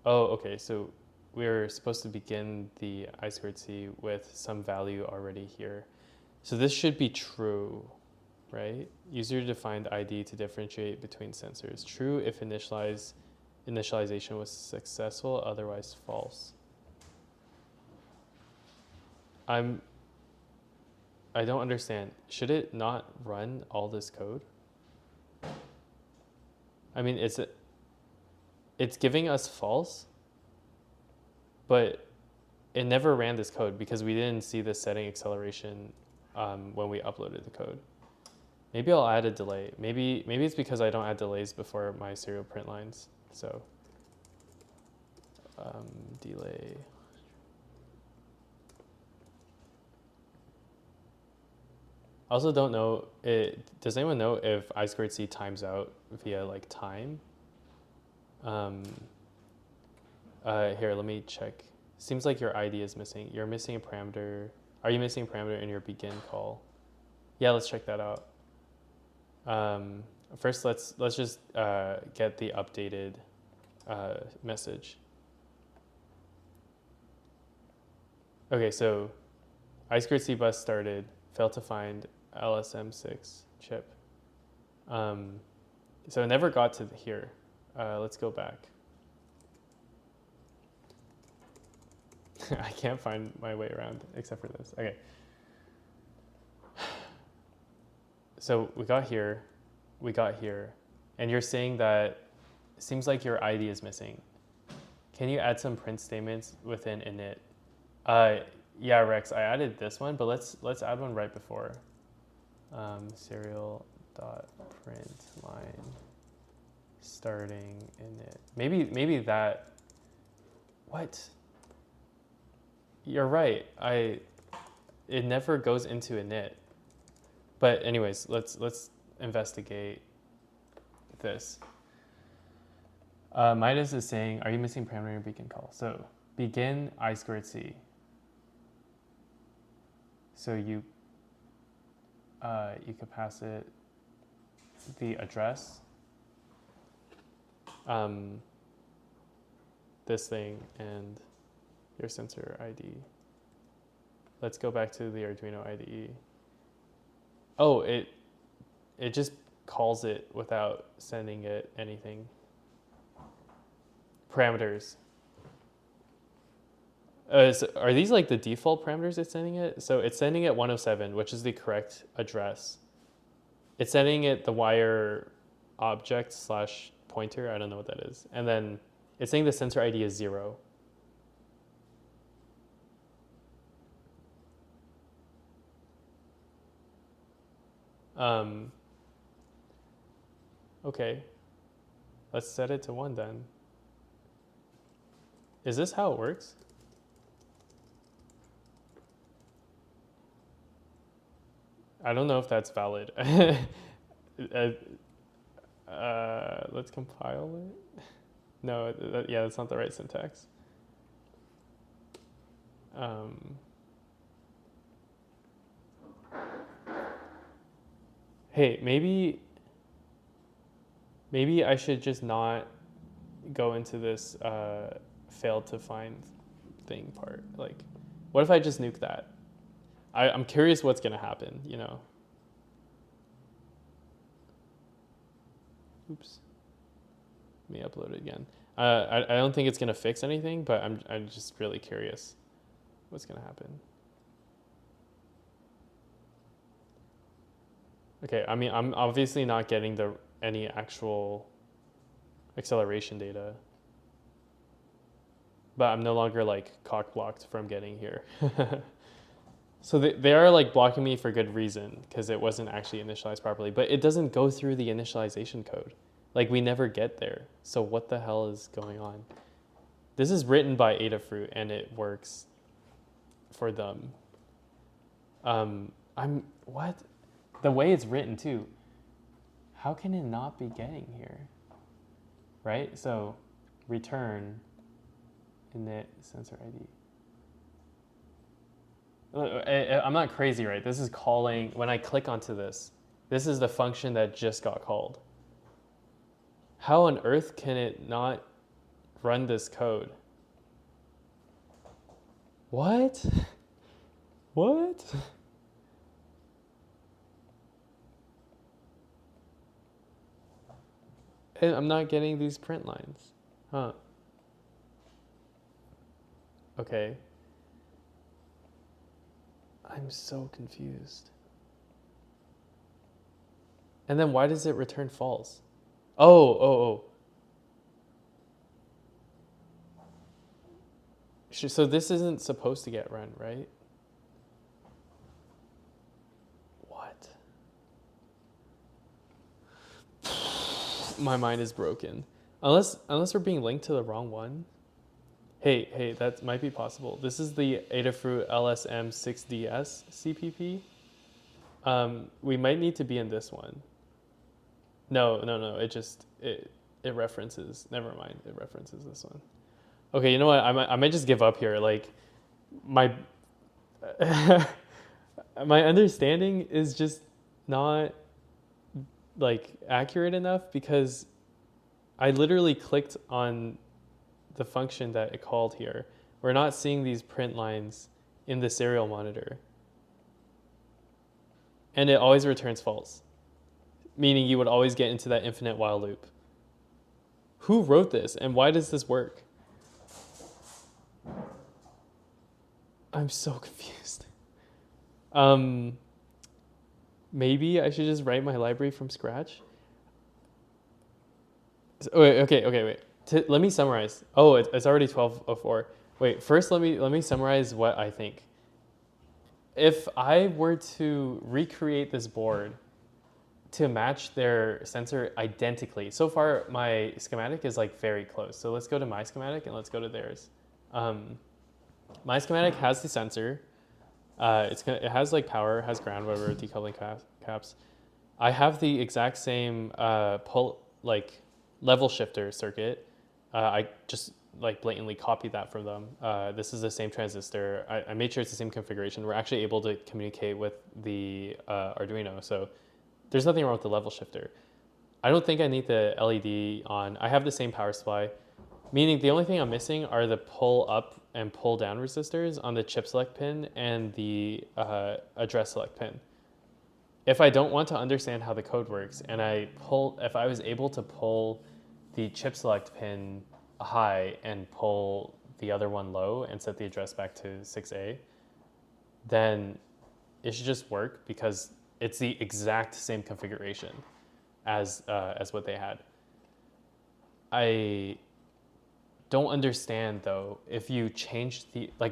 Oh, okay, so we're supposed to begin the I2C with some value already here. So this should be true, right? User-defined ID to differentiate between sensors. True if initialization was successful, otherwise false. I don't understand. Should it not run all this code? I mean, it's giving us false, but it never ran this code because we didn't see the setting acceleration when we uploaded the code. Maybe I'll add a delay. Maybe it's because I don't add delays before my serial print lines. So delay. I also don't know, does anyone know if I squared C times out via like time? Here, let me check. Seems like your ID is missing. You're missing a parameter. Are you missing a parameter in your begin call? Yeah, let's check that out. First, let's just get the updated message. Okay, so I squared C bus started, failed to find LSM6 chip. So it never got to here. Let's go back. I can't find my way around except for this. Okay. So we got here, and you're saying that it seems like your ID is missing. Can you add some print statements within init? Yeah, Rex, I added this one, but let's add one right before. Serial dot print line starting init. Maybe that. What? You're right. It never goes into init. But anyways, let's investigate this. Midas is saying, are you missing parameter in your begin call? So begin I squared C. So you could pass it the address, this thing, and your sensor ID. Let's go back to the Arduino IDE. Oh, it just calls it without sending it anything. Parameters. So are these like the default parameters it's sending it? So it's sending it 107, which is the correct address. It's sending it the wire object slash pointer. I don't know what that is. And then it's saying the sensor ID is 0. Okay, let's set it to 1 then. Is this how it works? I don't know if that's valid. Let's compile it. No, yeah, that's not the right syntax. Hey, maybe I should just not go into this failed to find thing part. Like, what if I just nuke that? I'm curious what's gonna happen, you know? Oops. Let me upload it again. I don't think it's gonna fix anything, but I'm just really curious what's gonna happen. Okay, I mean, I'm obviously not getting any actual acceleration data, but I'm no longer like cock blocked from getting here. So they are like blocking me for good reason because it wasn't actually initialized properly, but it doesn't go through the initialization code. Like we never get there. So what the hell is going on? This is written by Adafruit and it works for them. What? The way it's written too. How can it not be getting here? Right? So return init sensor ID. I'm not crazy, right? This is calling, when I click onto this is the function that just got called. How on earth can it not run this code? What? What? And I'm not getting these print lines. Huh. Okay. I'm so confused. And then why does it return false? Oh. So this isn't supposed to get run, right? What? My mind is broken. Unless we're being linked to the wrong one. Hey, that might be possible. This is the Adafruit LSM6DS CPP. We might need to be in this one. No. It references. Never mind. It references this one. Okay, you know what? I might just give up here. Like, my my understanding is just not like accurate enough because I literally clicked on the function that it called here. We're not seeing these print lines in the serial monitor. And it always returns false, meaning you would always get into that infinite while loop. Who wrote this and why does this work? I'm so confused. Maybe I should just write my library from scratch. Okay, wait. Let me summarize. Oh, it's already 12:04. Wait, first let me summarize what I think. If I were to recreate this board to match their sensor identically, so far my schematic is like very close. So let's go to my schematic and let's go to theirs. My schematic has the sensor. It has like power, has ground, whatever, decoupling caps. I have the exact same level shifter circuit. I just like blatantly copied that from them. This is the same transistor. I made sure it's the same configuration. We're actually able to communicate with the Arduino, so there's nothing wrong with the level shifter. I don't think I need the LED on. I have the same power supply, meaning the only thing I'm missing are the pull up and pull down resistors on the chip select pin and the address select pin. If I don't want to understand how the code works and if I was able to pull the chip select pin high and pull the other one low and set the address back to 6A, then it should just work because it's the exact same configuration as what they had. I don't understand though, if you change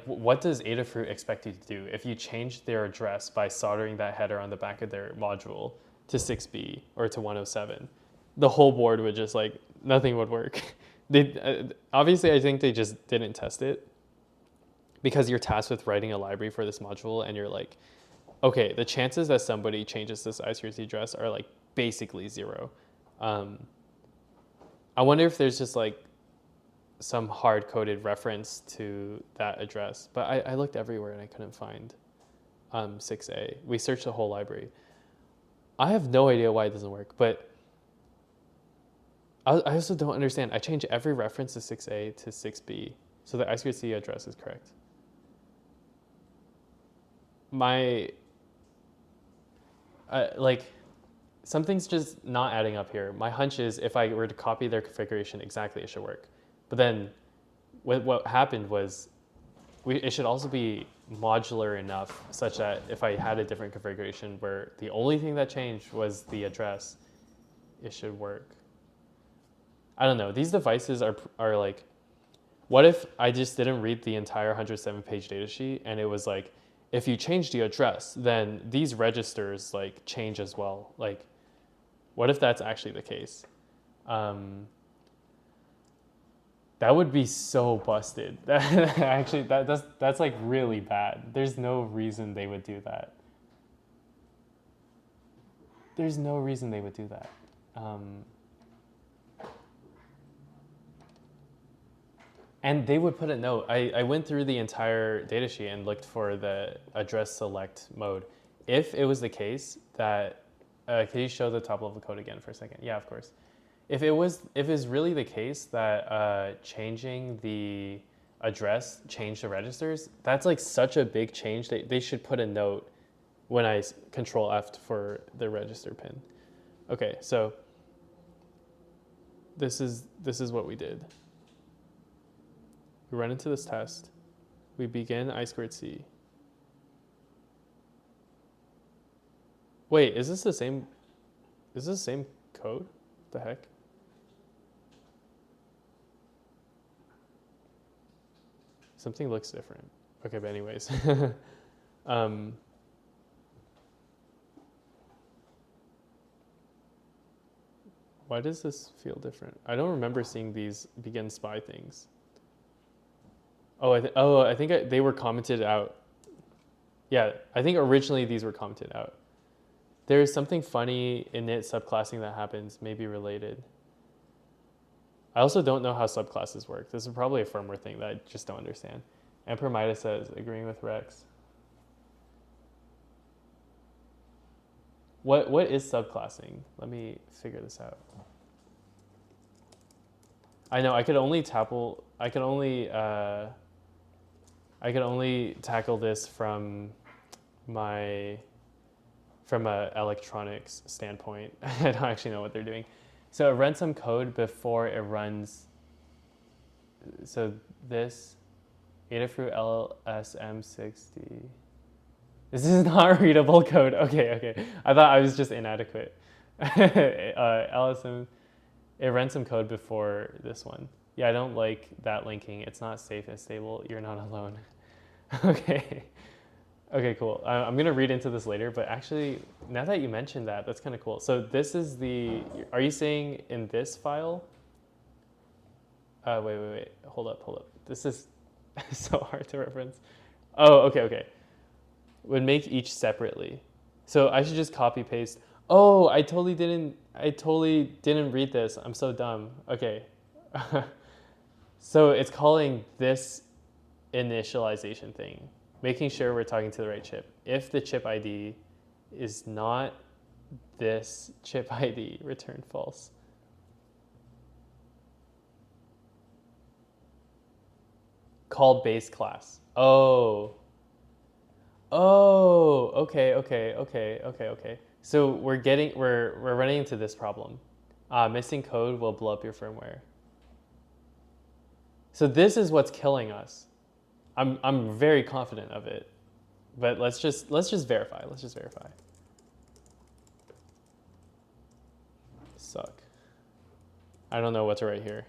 what does Adafruit expect you to do? If you change their address by soldering that header on the back of their module to 6B or to 107, the whole board would just nothing would work. Obviously I think they just didn't test it because you're tasked with writing a library for this module and you're like, okay, the chances that somebody changes this I2C address are basically zero. I wonder if there's just some hard-coded reference to that address, but I looked everywhere and I couldn't find 6A. We searched the whole library. I have no idea why it doesn't work, but I also don't understand. I changed every reference to 6A to 6B, so the I2C address is correct. Something's just not adding up here. My hunch is if I were to copy their configuration exactly, it should work. But then what happened was it should also be modular enough such that if I had a different configuration where the only thing that changed was the address, it should work. I don't know. These devices are what if I just didn't read the entire 107-page datasheet and it was if you change the address, then these registers change as well. What if that's actually the case? That would be so busted. That's really bad. There's no reason they would do that. There's no reason they would do that. And they would put a note. I went through the entire datasheet and looked for the address select mode. If it was the case that, can you show the top level code again for a second? Yeah, of course. If it's really the case that changing the address changed the registers, that's such a big change that they should put a note when I control F for the register pin. Okay, so this is what we did. We run into this test. We begin I2C. Wait, is this the same code? What the heck? Something looks different. Okay, but anyways. Why does this feel different? I don't remember seeing these begin SPY things. Oh, they were commented out. Yeah, I think originally these were commented out. There's something funny in it subclassing that happens, maybe related. I also don't know how subclasses work. This is probably a firmware thing that I just don't understand. Emperor Midas says, agreeing with Rex. What is subclassing? Let me figure this out. I know I could only tackle this from a electronics standpoint. I don't actually know what they're doing. So it runs some code before it runs. So this Adafruit LSM60. This is not readable code. Okay. I thought I was just inadequate. LSM, it runs some code before this one. Yeah, I don't like that linking. It's not safe and stable. You're not alone. Okay. Okay, cool. I'm going to read into this later, but actually, now that you mentioned that, that's kind of cool. So this is are you saying in this file? Wait. Hold up. This is so hard to reference. Oh, okay. Would make each separately. So I should just copy paste. Oh, I totally didn't read this. I'm so dumb. Okay. So it's calling this initialization thing, making sure we're talking to the right chip. If the chip ID is not this chip ID, return false. Call base class. Oh, okay. So we're running into this problem. Missing code will blow up your firmware. So this is what's killing us. I'm very confident of it, but let's just verify. Suck. I don't know what to write here.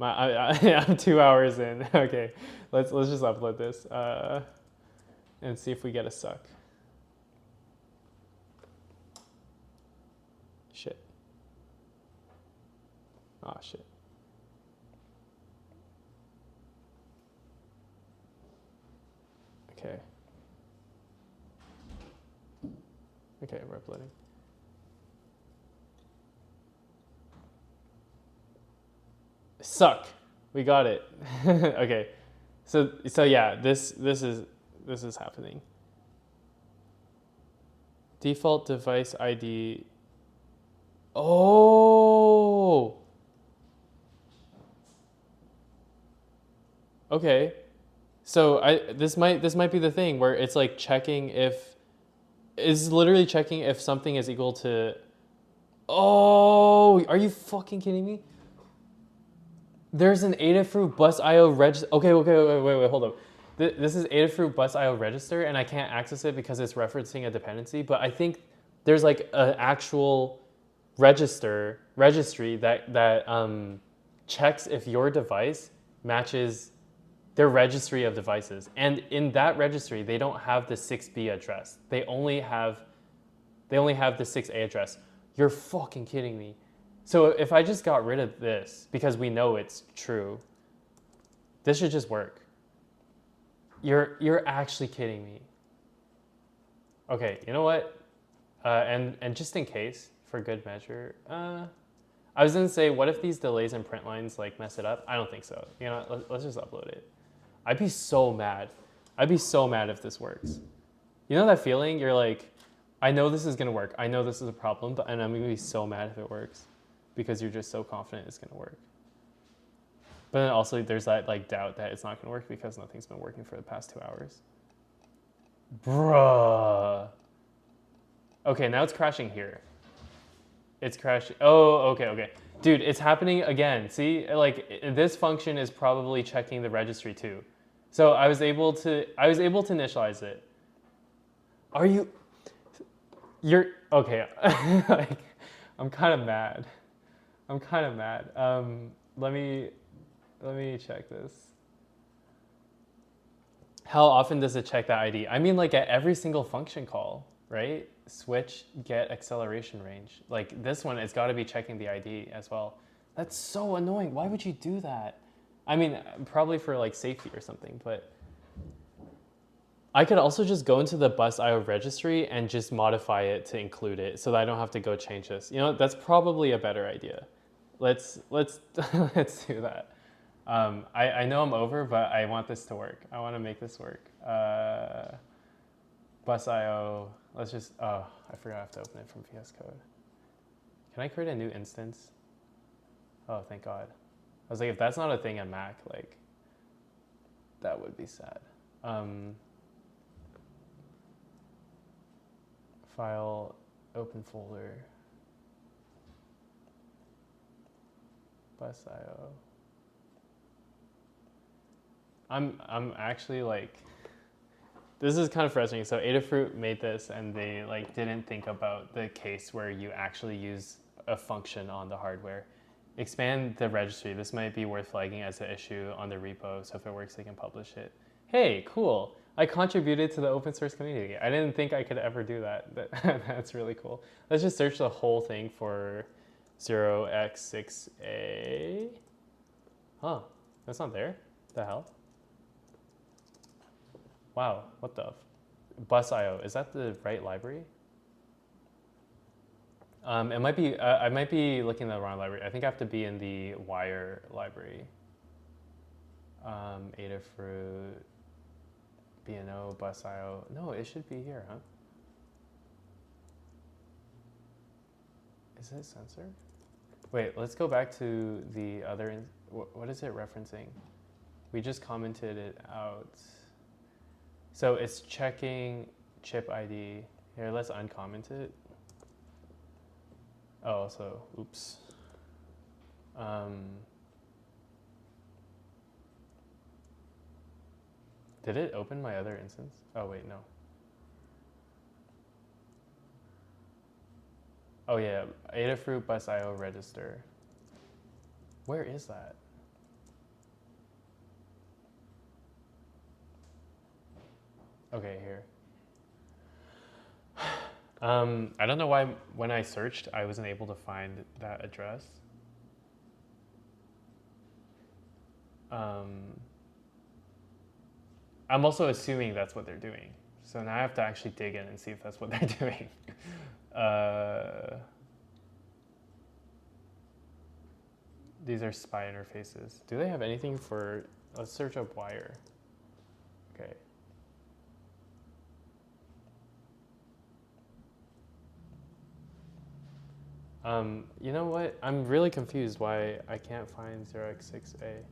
I'm 2 hours in. Okay, let's just upload this and see if we get a suck. Shit. Ah, shit. Okay, we're uploading. Suck. We got it. Okay. So yeah, this is happening. Default device ID. Oh. Okay. So this might be the thing where it's like it's literally checking if something is equal to. Oh, are you fucking kidding me? There's an Adafruit bus IO register. Okay, wait, hold up. This is Adafruit bus IO register, and I can't access it because it's referencing a dependency. But I think there's like an actual registry that checks if your device matches their registry of devices. And in that registry, they don't have the 6B address. They only have the 6A address. You're fucking kidding me. So if I just got rid of this, because we know it's true, this should just work. You're actually kidding me. Okay, you know what? And just in case, for good measure, I was gonna say, what if these delays and print lines like mess it up? I don't think so. You know, let's just upload it. I'd be so mad. I'd be so mad if this works. You know that feeling? You're like, I know this is gonna work. I know this is a problem, and I'm gonna be so mad if it works, because you're just so confident it's gonna work. But then also there's that like doubt that it's not gonna work because nothing's been working for the past 2 hours. Bruh. Okay, now it's crashing here. It's crashing. Oh, okay. Dude, it's happening again. See, like this function is probably checking the registry too. So I was able to initialize it. You're okay. Like, I'm kind of mad. Let me check this. How often does it check that ID? I mean, like at every single function call, right? Switch, get acceleration range. Like this one, it's got to be checking the ID as well. That's so annoying. Why would you do that? I mean, probably for like safety or something, but I could also just go into the bus IO registry and just modify it to include it so that I don't have to go change this. You know, that's probably a better idea. Let's let's do that. I know I'm over, but I want this to work. I want to make this work. Bus IO. Let's just. Oh, I forgot I have to open it from VS Code. Can I create a new instance? Oh, thank God. I was like, if that's not a thing on Mac, like, that would be sad. File, open folder, bus IO. I'm actually like, this is kind of frustrating. So Adafruit made this and they like didn't think about the case where you actually use a function on the hardware. Expand the registry. This might be worth flagging as an issue on the repo, so if it works, they can publish it. Hey, cool. I contributed to the open source community. I didn't think I could ever do that. That's really cool. Let's just search the whole thing for 0x6a. Huh, that's not there? The hell? Wow, what the? Bus IO, is that the right library? It might be, I might be looking at the wrong library. I think I have to be in the wire library. Adafruit, BNO, bus IO. No, it should be here, huh? Is it sensor? Wait, let's go back to the other, what is it referencing? We just commented it out. So it's checking chip ID. Here, let's uncomment it. Oh, so, oops. Did it open my other instance? Oh, wait, no. Oh, yeah, Adafruit bus IO register. Where is that? Okay, here. I don't know why when I searched, I wasn't able to find that address. I'm also assuming that's what they're doing. So now I have to actually dig in and see if that's what they're doing. These are SPI interfaces. Do they have anything for, let's search up wire. Okay. You know what? I'm really confused why I can't find 0x6a.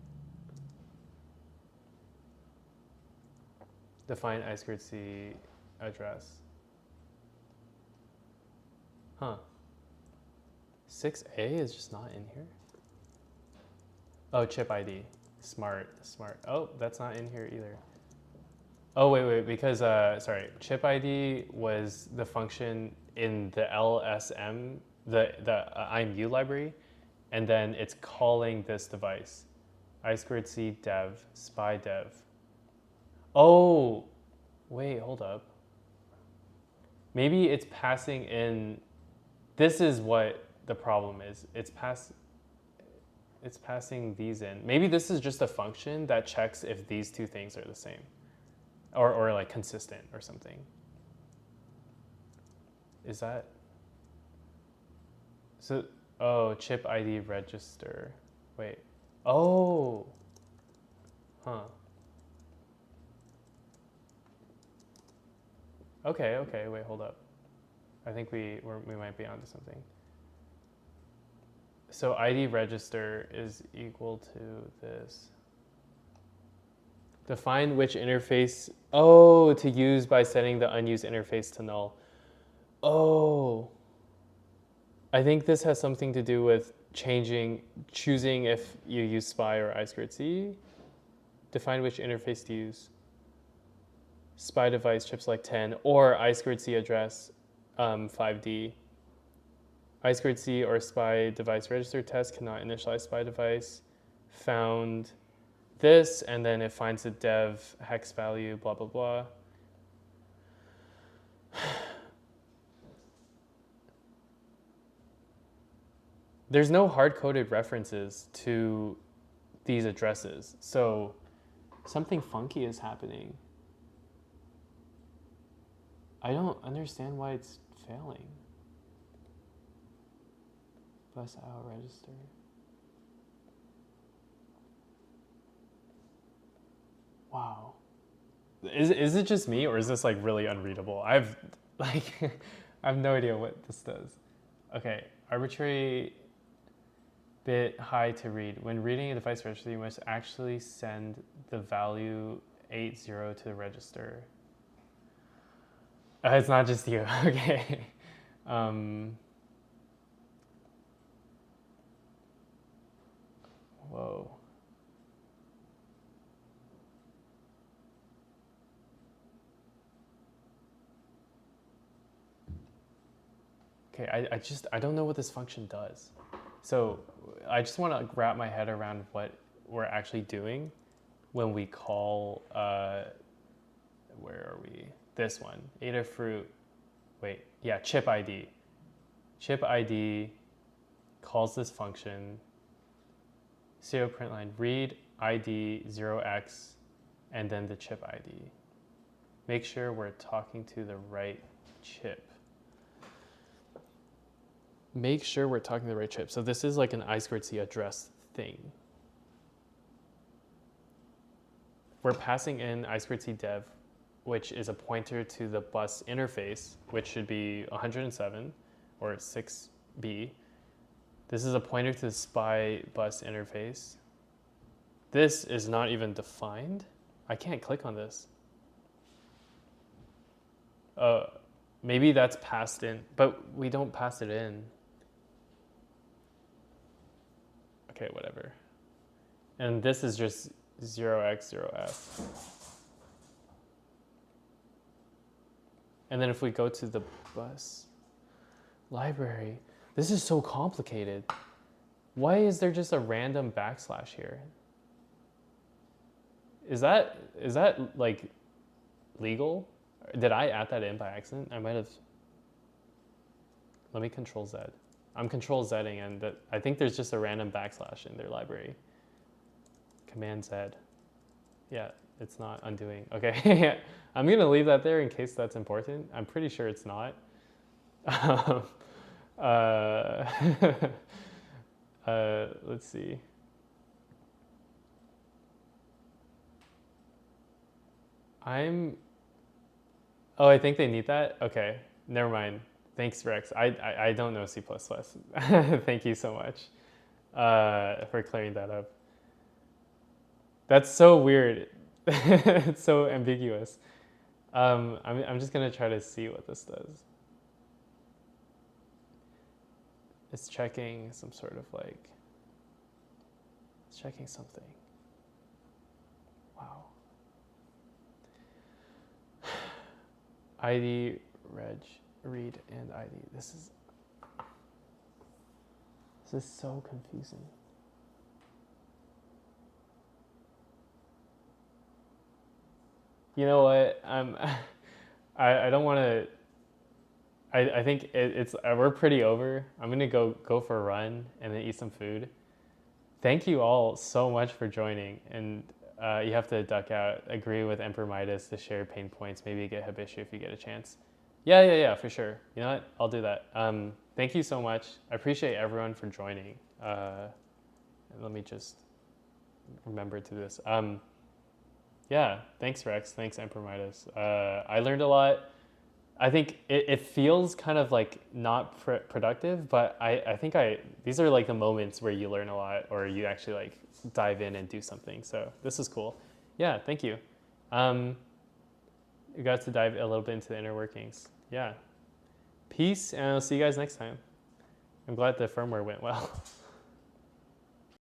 Define I2C address. Huh. 6a is just not in here? Oh, chip ID. Smart. Oh, that's not in here either. Oh, wait, because, sorry, chip ID was the function in the LSM, the IMU library, and then it's calling this device, I2C dev, SPI dev. Oh, wait, hold up. Maybe it's passing in, this is what the problem is. It's passing these in. Maybe this is just a function that checks if these two things are the same. Or like consistent or something. Is that? So, oh, chip ID register. Wait. Oh. Huh. Okay, wait, hold up. I think we might be onto something. So ID register is equal to this. Define which interface, oh, to use by setting the unused interface to null. Oh, I think this has something to do with choosing if you use SPI or I2C. Define which interface to use. SPI device chip select 10 or I2C address 5D. I2C or SPI device register test cannot initialize SPI device. Found this, and then it finds a dev hex value, blah, blah, blah. There's no hard-coded references to these addresses, so something funky is happening. I don't understand why it's failing. Bus out register. Wow. Is it just me, or is this like really unreadable? I've like I have no idea what this does. Okay, arbitrary bit high to read. When reading a device register, you must actually send the value 80 to the register. It's not just you. Okay. Whoa. Okay, I don't know what this function does. So I just want to wrap my head around what we're actually doing when we call, where are we? This one, adafruit, wait, yeah, chip ID. Chip ID calls this function, serial print line, read ID 0x, and then the chip ID. Make sure we're talking to the right chip. Make sure we're talking to the right chip. So this is like an I2C address thing. We're passing in I2C dev, which is a pointer to the bus interface, which should be 107 or 6B. This is a pointer to the SPI bus interface. This is not even defined. I can't click on this. Maybe that's passed in, but we don't pass it in. Okay, whatever. And this is just 0x0f. And then if we go to the bus library, this is so complicated. Why is there just a random backslash here? Is that like legal? Did I add that in by accident? I might have. Let me control Z. I'm control Zing, and I think there's just a random backslash in their library. Command Z. Yeah, it's not undoing. Okay, I'm gonna leave that there in case that's important. I'm pretty sure it's not. Let's see. Oh, I think they need that? Okay, never mind. Thanks, Rex. I don't know C++. Thank you so much for clearing that up. That's so weird. It's so ambiguous. I'm just gonna try to see what this does. It's checking some sort of like, it's checking something. Wow. ID, reg, read, and ID. This is so confusing. You know what? I don't want to. I think it's we're pretty over. I'm gonna go for a run and then eat some food. Thank you all so much for joining, and you have to duck out. Agree with Emperor Midas to share pain points. Maybe a GitHub issue if you get a chance. Yeah, for sure. You know what? I'll do that. Thank you so much. I appreciate everyone for joining. Let me just remember to this. Yeah, thanks Rex. Thanks Emperor Midas. I learned a lot. I think it feels kind of like not productive, but I think these are like the moments where you learn a lot or you actually like dive in and do something. So this is cool. Yeah, thank you. You got to dive a little bit into the inner workings. Yeah. Peace, and I'll see you guys next time. I'm glad the firmware went well.